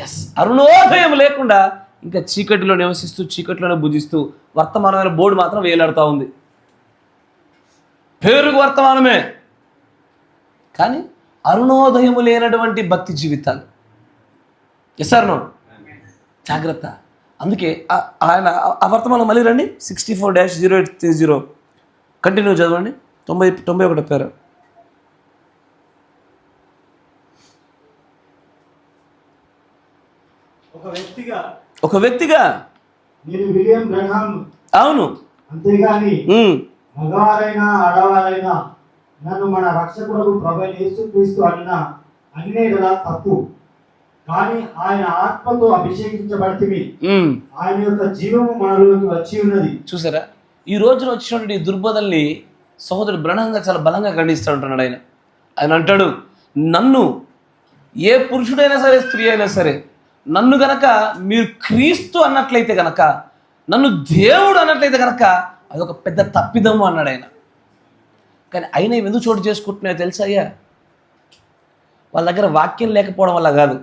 ఎస్. అరుణోదయం లేకుండా ఇంకా చీకటిలో నివసిస్తూ చీకటిలోనే భుజిస్తూ వర్తమానమైన బోర్డు మాత్రం వేలాడుతూ ఉంది. పేరుకు వర్తమానమే, కానీ అరుణోదయము లేనటువంటి భక్తి జీవితాలు. Yes or no? జాగ్రత్త. అందుకే ఆయన ఆ వర్తమానం మళ్ళీ రండి, 64-0830 కంటిన్యూ చదవండి. 91 పేరు. ఒక వ్యక్తిగా విలియం బ్రహ్మాం, అవును, అంతేగాని మగవారైనా ఆడవారైనా నన్ను మన రక్షకుడు ప్రభువైన యేసుక్రీస్తు అన్నేలా తప్పు, కానీ ఆయన ఆత్మతో అభిషేకించబడితిమి, ఆయన యొక్క జీవము మనలోకి వచ్చి ఉన్నది. చూసారా? ఈ రోజున వచ్చినటువంటి దుర్బోధల్ని సహోదరుడు బ్రహ్మంగా చాలా బలంగా ఖండిస్తూ ఉంటున్నాడు. ఆయన అంటాడు, నన్ను ఏ పురుషుడైనా సరే స్త్రీ అయినా సరే నన్ను గనక మీరు క్రీస్తు అన్నట్లయితే గనక, నన్ను దేవుడు అన్నట్లయితే గనక అదొక పెద్ద తప్పిదము అన్నాడు ఆయన. కానీ అయినా ఎందుకు చోటు చేసుకుంటున్నాయో తెలుసా అయ్యా? వాళ్ళ దగ్గర వాక్యం లేకపోవడం వల్ల కాదు,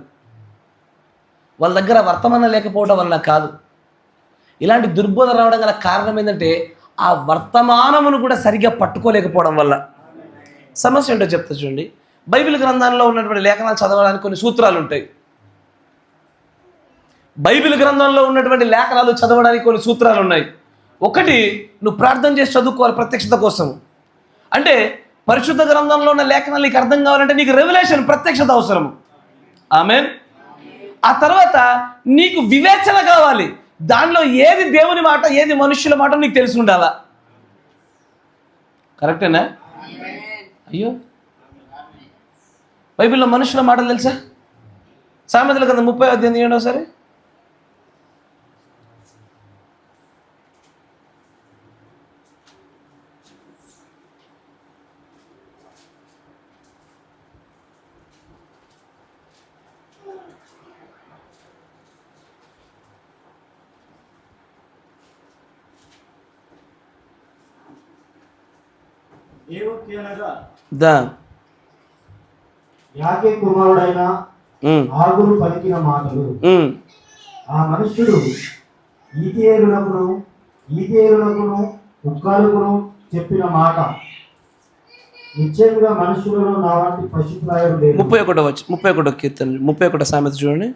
వాళ్ళ దగ్గర వర్తమానం లేకపోవడం వల్ల కాదు. ఇలాంటి దుర్బోధ రావడం గల కారణం ఏంటంటే ఆ వర్తమానమును కూడా సరిగ్గా పట్టుకోలేకపోవడం వల్ల. సమస్య ఏంటో చెప్తా చూడండి. బైబిల్ గ్రంథంలో ఉన్నటువంటి లేఖనాలు చదవడానికి కొన్ని సూత్రాలు ఉంటాయి. బైబిల్ గ్రంథంలో ఉన్నటువంటి లేఖనాలు చదవడానికి కొన్ని సూత్రాలు ఉన్నాయి. ఒకటి, నువ్వు ప్రార్థన చేసి చదువుకోవాలి ప్రత్యక్షత కోసం. అంటే పరిశుద్ధ గ్రంథంలో ఉన్న లేఖనాలు నీకు అర్థం కావాలంటే నీకు రెవల్యూషన్, ప్రత్యక్షత అవసరం. ఆమేన్. ఆ తర్వాత నీకు వివేచన కావాలి. దానిలో ఏది దేవుని మాట, ఏది మనుష్యుల మాట నీకు తెలిసి ఉండాలా. కరెక్టేనా? అయ్యో, బైబిల్లో మనుషుల మాటలు తెలుసా? సామెతల గ్రంథం 30 సరే. యాకే కుమారుడైన ఆగురు పలికిన మాటలు, ఆ మనుష్యుడు ఈతేరునకును కుక్కలుకును చెప్పిన మాట నిశ్చయంగా మనుషులలో నా వంటి పశుప్రాయుడు లేదు. 31 కీర్తన 31 సామెత చూడండి.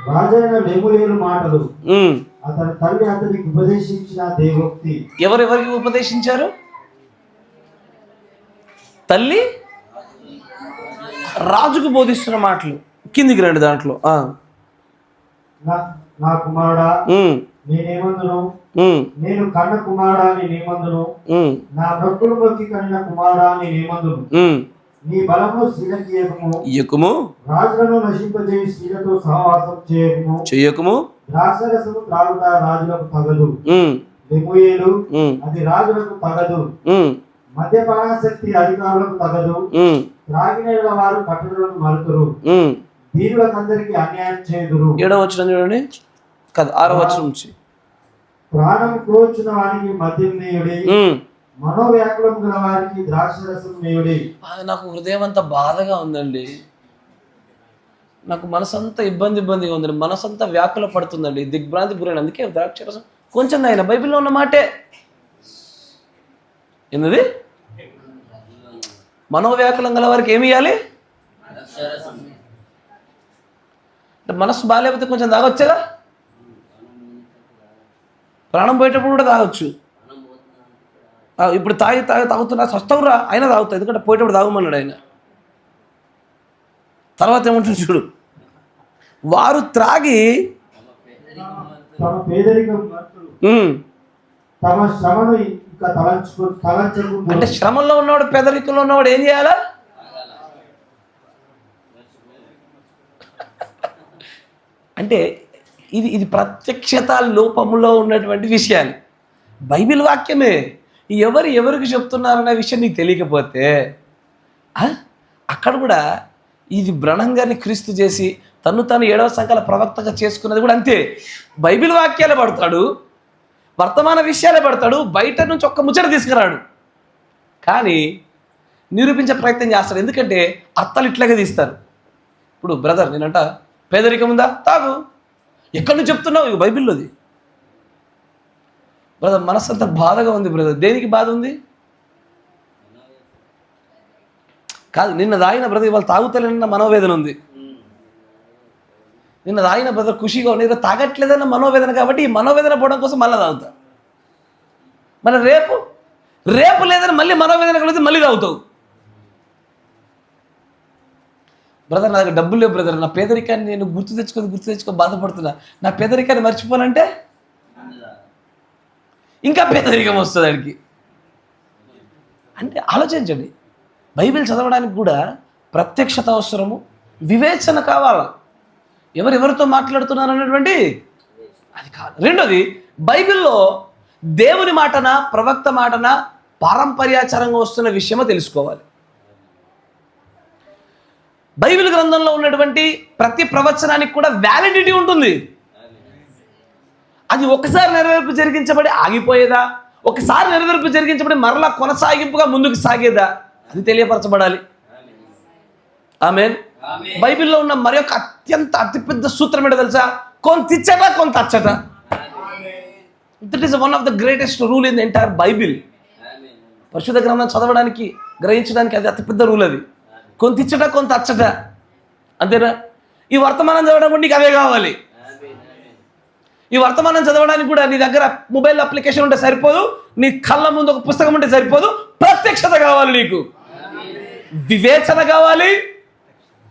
రాజైన లెముయేలు మాటలు, అతని తల్లి అతనికి ఉపదేశించిన దేవోక్తి. ఎవరెవరికి ఉపదేశించారు? తల్లి రాజుకు బోధిస్తున్న మాటలు. కిందికి రండి. దాంట్లో నా కుమారుడా నేనేమందును, నేను కన్న కుమారుడా నేనేమందును, నా ప్రకృతి మొక్కి కన్న కుమారుడా నేనేమందును, నీ బలము స్త్రీలకి ఇయ్యకుము, రాజులను నశింపజేయి స్త్రీలతో సహవాసం చేయకుము, ద్రాక్షరసము త్రాగుట రాజులకు తగదు. లెముయేలు, అది రాజులకు తగదు. మద్యపానాసక్తి అధికారులకు తగదు. త్రాగిన వారు కట్టడలను మరుతురు. దీనులకందరికీ అన్యాయం చేయుదురు. 7వ వచనం చూడండి, కాదు 6వ వచనం నుంచి. ప్రాణం కోరుచున్న వారికి మద్యం నేయుడి, మనోవ్యాకులం గల వారికి ద్రాక్షరసం నేయుడి. నాకు హృదయం అంతా బాధగా ఉందండి, నాకు మనసంతా ఇబ్బందిగా ఉందండి, మనసంతా వ్యాకుల పడుతుందండి, దిగ్భ్రాంతి గురైన. అందుకే ద్రాక్షరసం కొంచెం ఆయన బైబిల్లో ఉన్న మాటే ఏంది, మనోవ్యాకులం గల వారికి ఏమి ఇవ్వాలి? మనసు బాగాలేకపోతే కొంచెం తాగొచ్చారా? ప్రాణం పోయేటప్పుడు కూడా తాగొచ్చు. ఇప్పుడు తాగుతున్నా సస్తవురా అయినా తాగుతా, ఎందుకంటే పోయేటప్పుడు తాగమన్నాడు ఆయన. తర్వాత ఏమంటుంది చూడు, వారు త్రాగి తమ పేదరికం తమ శ్రమను ఇంకా తలంచకుండా. అంటే శ్రమంలో ఉన్నవాడు, పేదరికంలో ఉన్నవాడు ఏం చేయాలా? అంటే ఇది ప్రత్యక్షత లోపములో ఉన్నటువంటి విషయాలు. బైబిల్ వాక్యమే. ఎవరికి చెప్తున్నారనే విషయం నీకు తెలియకపోతే అక్కడ కూడా ఇది బ్రహ్నం గారిని క్రీస్తు చేసి తను 7వ సంఖ్యల ప్రవక్తగా చేసుకున్నది కూడా అంతే. బైబిల్ వాక్యాలే పడతాడు, వర్తమాన విషయాలే పడతాడు, బయట నుంచి ఒక్క ముచ్చట తీసుకురాడు, కానీ నిరూపించే ప్రయత్నం చేస్తాడు. ఎందుకంటే అర్థాలు ఇట్లాగే తీస్తారు. ఇప్పుడు బ్రదర్ నేనంట పేదరికం ఉందా? తాగు. ఎక్కడి నుంచి చెప్తున్నావు? ఇక బైబిల్లోది. బ్రదర్ మనసు అంత బాధగా ఉంది బ్రదర్. దేనికి బాధ ఉంది? కాదు, నిన్న తాగిన బ్రదర్ ఇవాళ తాగుతలేనన్న మనోవేదన ఉంది. నిన్న తాగిన బ్రదర్ ఖుషిగా ఉంది, తాగట్లేదన్న మనోవేదన. కాబట్టి ఈ మనోవేదన పోవడం కోసం మళ్ళీ తాగుతా. మన రేపు లేదని మళ్ళీ మనోవేదన కలిగితే మళ్ళీ తాగుతావు. బ్రదర్ నా దగ్గర డబ్బులు లేవు బ్రదర్, నా పేదరికాన్ని నేను గుర్తు తెచ్చుకొని బాధపడుతున్నా, నా పేదరికాన్ని మర్చిపోనంటే ఇంకా పేదరికం వస్తుంది వాడికి. అంటే ఆలోచించండి, బైబిల్ చదవడానికి కూడా ప్రత్యక్షత అవసరము, వివేచన కావాలా, ఎవరెవరితో మాట్లాడుతున్నారు అనేటువంటి అది కాదు. రెండోది, బైబిల్లో దేవుని మాటన, ప్రవక్త మాటన, పారంపర్యాచారంగా వస్తున్న విషయమో తెలుసుకోవాలి. బైబిల్ గ్రంథంలో ఉన్నటువంటి ప్రతి ప్రవచనానికి కూడా వ్యాలిడిటీ ఉంటుంది. అది ఒకసారి నెరవేర్పు జరిగించబడి ఆగిపోయేదా, ఒకసారి నెరవేర్పు జరిగించబడి మరలా కొనసాగింపుగా ముందుకు సాగేదా, అది తెలియపరచబడాలి. ఆమేన్. బైబిల్లో ఉన్న మరి ఒక అతిపెద్ద సూత్రం ఏంటో తెలుసా? కొంత ఇచ్చట కొంత అచ్చట. That is one of the greatest rule in the entire Bible. పరిశుద్ధ గ్రంథం చదవడానికి, గ్రహించడానికి అది అతిపెద్ద రూల్. అది కొంత ఇచ్చట కొంత అచ్చట, అంతేనా? ఈ వర్తమానం చదవడం కూడా నీకు అవే కావాలి. ఈ వర్తమానం చదవడానికి కూడా నీ దగ్గర మొబైల్ అప్లికేషన్ ఉంటే సరిపోదు, నీ కళ్ళ ముందు ఒక పుస్తకం ఉంటే సరిపోదు, ప్రత్యక్షత కావాలి నీకు, వివేచన కావాలి.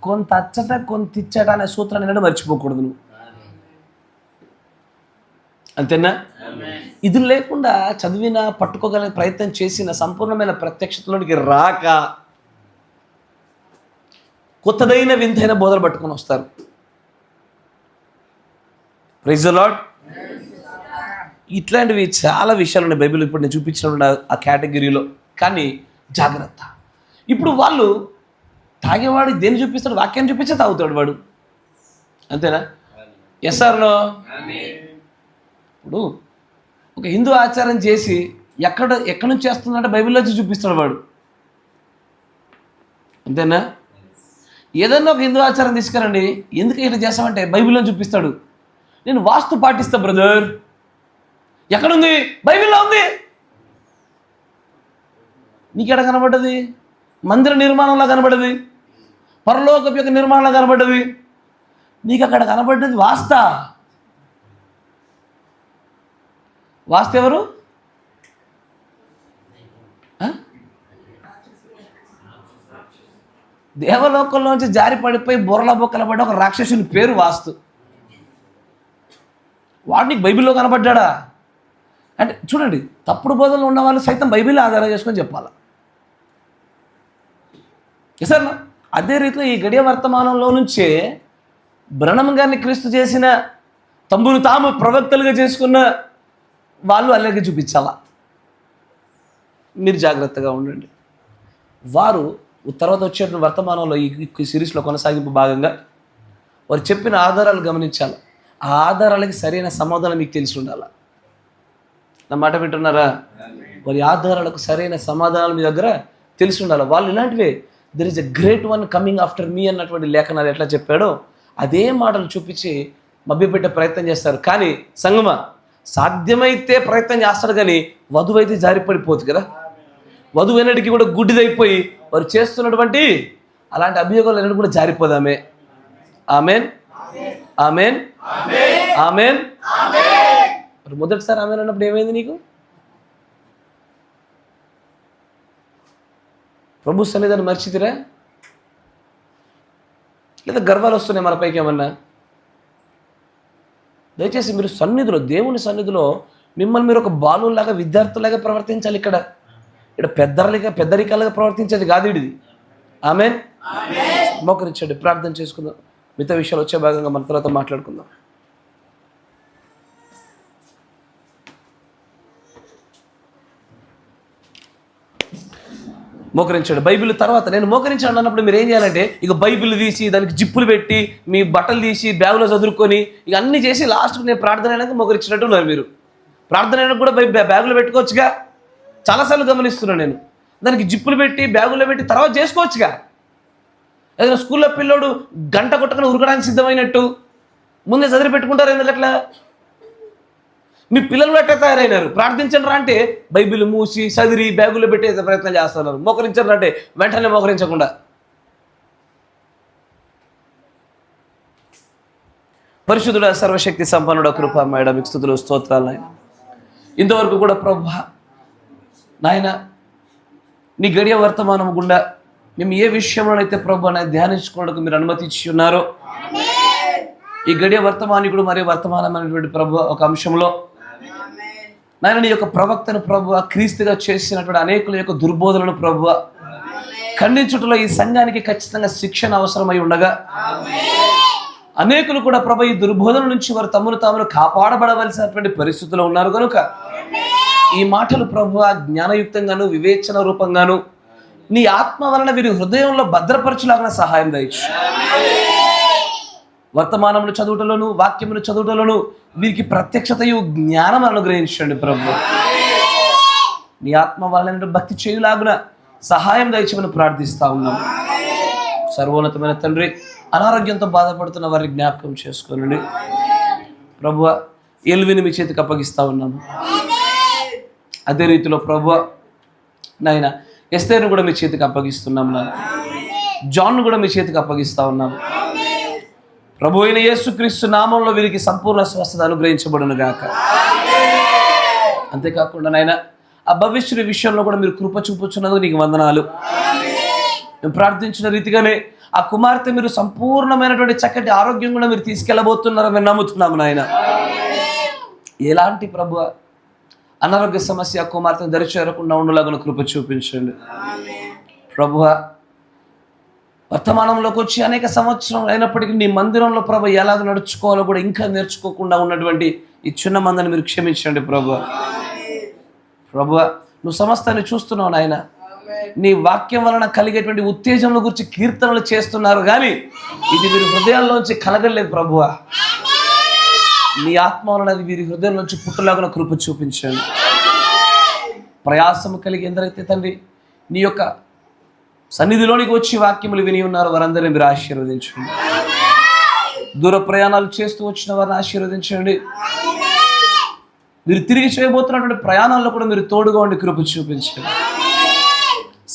కొంత అచ్చట కొంత ఇచ్చట అనే సూత్రాన్ని ఏంటంటే మర్చిపోకూడదు నువ్వు, అంతేనా? ఇది లేకుండా చదివిన, పట్టుకోగల ప్రయత్నం చేసిన సంపూర్ణమైన ప్రత్యక్షతలోనికి రాక కొత్తదైన వింతైన బోధలు పట్టుకొని వస్తారు. Praise the Lord. ఇట్లాంటివి చాలా విషయాలు ఉన్నాయి బైబిల్, ఇప్పుడు నేను చూపించిన ఆ కేటగిరీలో. కానీ జాగ్రత్త, ఇప్పుడు వాళ్ళు తాగేవాడు దేన్ని చూపిస్తాడు? వాక్యాన్ని చూపించే తాగుతాడు వాడు, అంతేనా? Yes or no? ఇప్పుడు ఒక హిందూ ఆచారం చేసి ఎక్కడి నుంచి చేస్తుందంటే బైబిల్లో చూపిస్తాడు వాడు, అంతేనా? ఏదన్నా ఒక హిందూ ఆచారం తీసుకురండి, ఎందుకు ఇట్లా చేస్తామంటే బైబిల్లో చూపిస్తాడు. నేను వాస్తు పాటిస్తా బ్రదర్, ఎక్కడుంది? బైబిల్లో ఉంది. నీకెక్కడ కనబడ్డది? మందిర నిర్మాణంలో కనబడ్డది, పరలోకపు యొక్క నిర్మాణంలో కనబడ్డది. నీకు అక్కడ కనబడ్డది వాస్తు ఎవరు? దేవలోకంలోంచి జారి పడిపోయి బొర్రల బొక్కల పడ్డ ఒక రాక్షసుని పేరు వాస్తు. వాడు నీకు బైబిల్లో కనబడ్డా అంటే చూడండి, తప్పుడు బోధనలు ఉన్న వాళ్ళు సైతం బైబిల్ ఆధారం చేసుకొని చెప్పాలి. సార్ అదే రీతిలో ఈ గడియ వర్తమానంలో నుంచే బ్రహ్నం గారిని క్రీస్తు చేసిన, తమ్మును తాము ప్రవక్తలుగా చేసుకున్న వాళ్ళు అలాగే చూపించాలా. మీరు జాగ్రత్తగా ఉండండి. వారు తర్వాత వచ్చే వర్తమానంలో ఈ సిరీస్లో కొనసాగింపు భాగంగా వారు చెప్పిన ఆధారాలు గమనించాలి. ఆ ఆధారాలకి సరైన సమాధానం మీకు తెలిసి ఉండాలి. నా మాట వింటున్నారా? వారి ఆధారాలకు సరైన సమాధానాలు మీ దగ్గర తెలిసి ఉండాలి. వాళ్ళు ఇలాంటివే, there is a great one coming after me అన్నటువంటి లేఖనాలు ఎట్లా చెప్పాడో అదే మాటలు చూపించి మభ్యపెట్టే ప్రయత్నం చేస్తారు. కానీ సంగమా, సాధ్యమైతే ప్రయత్నం చేస్తారు, కానీ వధువు అయితే జారిపడిపోతుంది కదా. వధువు ఎన్నటికీ కూడా గుడ్డిదైపోయి వారు చేస్తున్నటువంటి అలాంటి అభియోగాలు ఎన్నడూ కూడా జారిపోదామే. Amen, amen, amen. మరి మొదటిసారి ఆమెన్ అన్నప్పుడు ఏమైంది నీకు? ప్రభు సన్నిధానం మర్చితిరా? లేదా గర్వాలు వస్తున్నాయి మన పైకి ఏమన్నా? దయచేసి మీరు సన్నిధిలో, దేవుని సన్నిధిలో మిమ్మల్ని మీరు ఒక బాలులాగా, విద్యార్థులాగా ప్రవర్తించాలి. ఇక్కడ పెద్దరికాలుగా ప్రవర్తించేది కాదు ఇది. ఆమెన్. మోకరించండి, ప్రార్థన చేసుకుందాం. మిగతా విషయాలు వచ్చే భాగంగా మన తర్వాత మాట్లాడుకుందాం. మోకరించాడు. బైబిల్ తర్వాత నేను మోకరించాను అన్నప్పుడు మీరు ఏం చేయాలంటే, ఇక బైబిల్ తీసి దానికి జిప్పులు పెట్టి మీ బట్టలు తీసి బ్యాగులో చదువుకొని ఇక అన్నీ చేసి లాస్ట్కి నేను ప్రార్థన అయినాక మోకరించినట్టు ఉన్నారు. మీరు ప్రార్థన అయినా కూడా బ్యాగులో పెట్టుకోవచ్చుగా. చాలాసార్లు గమనిస్తున్నాను నేను. దానికి జిప్పులు పెట్టి బ్యాగులో పెట్టి తర్వాత చేసుకోవచ్చుగా. ఏదైనా స్కూల్లో పిల్లోడు గంట కొట్టకుండా ఉరకడానికి సిద్ధమైనట్టు ముందే చదివి పెట్టుకుంటారు. ఎందుకు అట్లా? మీ పిల్లలు ఎట్లా తయారైనారు? ప్రార్థించండి రా అంటే బైబిల్ మూసి చదివి బ్యాగులో పెట్టే ప్రయత్నం చేస్తున్నారు. మోకరించండి అంటే వెంటనే మోకరించకుండా. పరిశుద్ధుడ, సర్వశక్తి సంపన్నుడ, కృపామయుడ, మీకు స్తుతులు స్తోత్రాలు నాయన. ఇంతవరకు కూడా ప్రభువా నాయన, నీ గడియ వర్తమానం గుండా మేము ఏ విషయంలోనైతే ప్రభు ధ్యానించుకోవడానికి మీరు అనుమతి ఇచ్చి ఉన్నారో, ఈ గడియ వర్తమానికుడు మరియు వర్తమానమైనటువంటి ప్రభు ఒక అంశంలో నాయన నీ యొక్క ప్రవక్తను ప్రభువ, క్రీస్తుగా చేసినటువంటి అనేకుల యొక్క దుర్బోధనను ప్రభువ ఖండించుటలో ఈ సంఘానికి ఖచ్చితంగా శిక్షణ అవసరమై ఉండగా, అనేకులు కూడా ప్రభు ఈ దుర్బోధన నుంచి వారు తమను కాపాడబడవలసినటువంటి పరిస్థితుల్లో ఉన్నారు కనుక ఈ మాటలు ప్రభువ జ్ఞానయుక్తంగాను వివేచన రూపంగాను నీ ఆత్మ వలన వీరి హృదయంలో భద్రపరచులాగా సహాయం దయచు. వర్తమానమును చదువుటలోను వాక్యమును చదువుటలోను వీరికి ప్రత్యక్షతయు జ్ఞానం అనుగ్రహించండి ప్రభు. నీ ఆత్మ వలన భక్తి చేయులాగున సహాయం దయచేయమని ప్రార్థిస్తా ఉన్నాం. సర్వోన్నతమైన తండ్రి, అనారోగ్యంతో బాధపడుతున్న వారిని జ్ఞాపకం చేసుకోనండి ప్రభువ. ఎల్విని మీ చేతికి అప్పగిస్తా ఉన్నాము. అదే రీతిలో ప్రభువ నాయన ఎస్తేర్ను కూడా మీ చేతికి అప్పగిస్తున్నాము. నాన్న జాన్ను కూడా మీ చేతికి అప్పగిస్తా ఉన్నాము. ప్రభు అయిన యేసుక్రీస్తు నామంలో వీరికి సంపూర్ణ స్వస్థత అనుగ్రహించబడును గాక. అంతేకాకుండా నాయన ఆ భవిష్యత్తు విషయంలో కూడా మీరు కృప చూపుచున్నందుకు నీకు వందనాలు. మేము ప్రార్థించిన రీతిగానే ఆ కుమార్తె మీరు సంపూర్ణమైనటువంటి చక్కటి ఆరోగ్యం కూడా మీరు తీసుకెళ్ళబోతున్నారని మేము నమ్ముతున్నాము నాయన. ఎలాంటి ప్రభు అనారోగ్య సమస్య కుమార్తెను దరిచేరకుండా ఉండలాగా కృప చూపించండి ప్రభువ. వర్తమానంలోకి వచ్చి అనేక సంవత్సరాలు అయినప్పటికీ నీ మందిరంలో ప్రభు ఎలాగ నడుచుకోవాలో కూడా ఇంకా నేర్చుకోకుండా ఉన్నటువంటి ఈ చిన్న మందిని మీరు క్షమించండి ప్రభువ. ప్రభువ నువ్వు సమస్తాన్ని చూస్తున్నావు నాయన. నీ వాక్యం వలన కలిగేటువంటి ఉత్తేజంలో గురించి కీర్తనలు చేస్తున్నారు, కానీ ఇది వీరి హృదయాల్లోంచి కలగలేదు ప్రభువ. నీ ఆత్మ వలన అది వీరి హృదయంలోంచి పుట్టులాగా కృప చూపించండి. ప్రయాసము కలిగి ఎందరైతే తండ్రి నీ యొక్క సన్నిధిలోనికి వచ్చి వాక్యములు విని ఉన్నారు వారందరినీ మీరు ఆశీర్వదించండి. దూర ప్రయాణాలు చేస్తూ వచ్చిన వారిని ఆశీర్వదించండి. మీరు తిరిగి చేయబోతున్నటువంటి ప్రయాణాల్లో కూడా మీరు తోడుగా ఉండి కృప చూపించండి.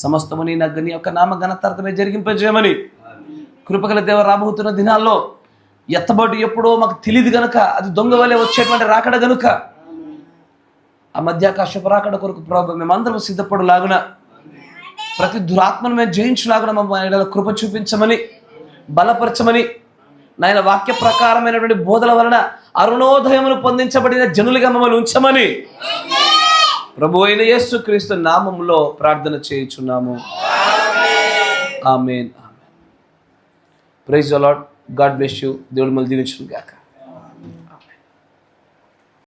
సమస్తము నీ యొక్క నామ ఘనతార్థమే జరిగింపజేయమని కృపగల దేవ రాబోతున్న దినాల్లో ఎత్తబాటు ఎప్పుడో మాకు తెలియదు గనుక, అది దొంగ వలె వచ్చేటువంటి రాకడ గనుక ఆ మధ్యాకాశపు రాకడ కొరకు ప్రభు మేమందరం సిద్ధపడులాగున ప్రతి దురాత్మను మేము జయించులాగున మమ్మల్ని కృప చూపించమని బలపరచమని నాయన వాక్య ప్రకారమైనటువంటి బోధల వలన అరుణోదయమును పొందించబడిన జనులుగా మమ్మల్ని ఉంచమని ప్రభు అయిన యేసుక్రీస్తు నామములో ప్రార్థన చేయుచున్నాము. ఆమేన్. Praise the lord. God bless you. దేవుడు మళ్ళీ దీవించును గాక.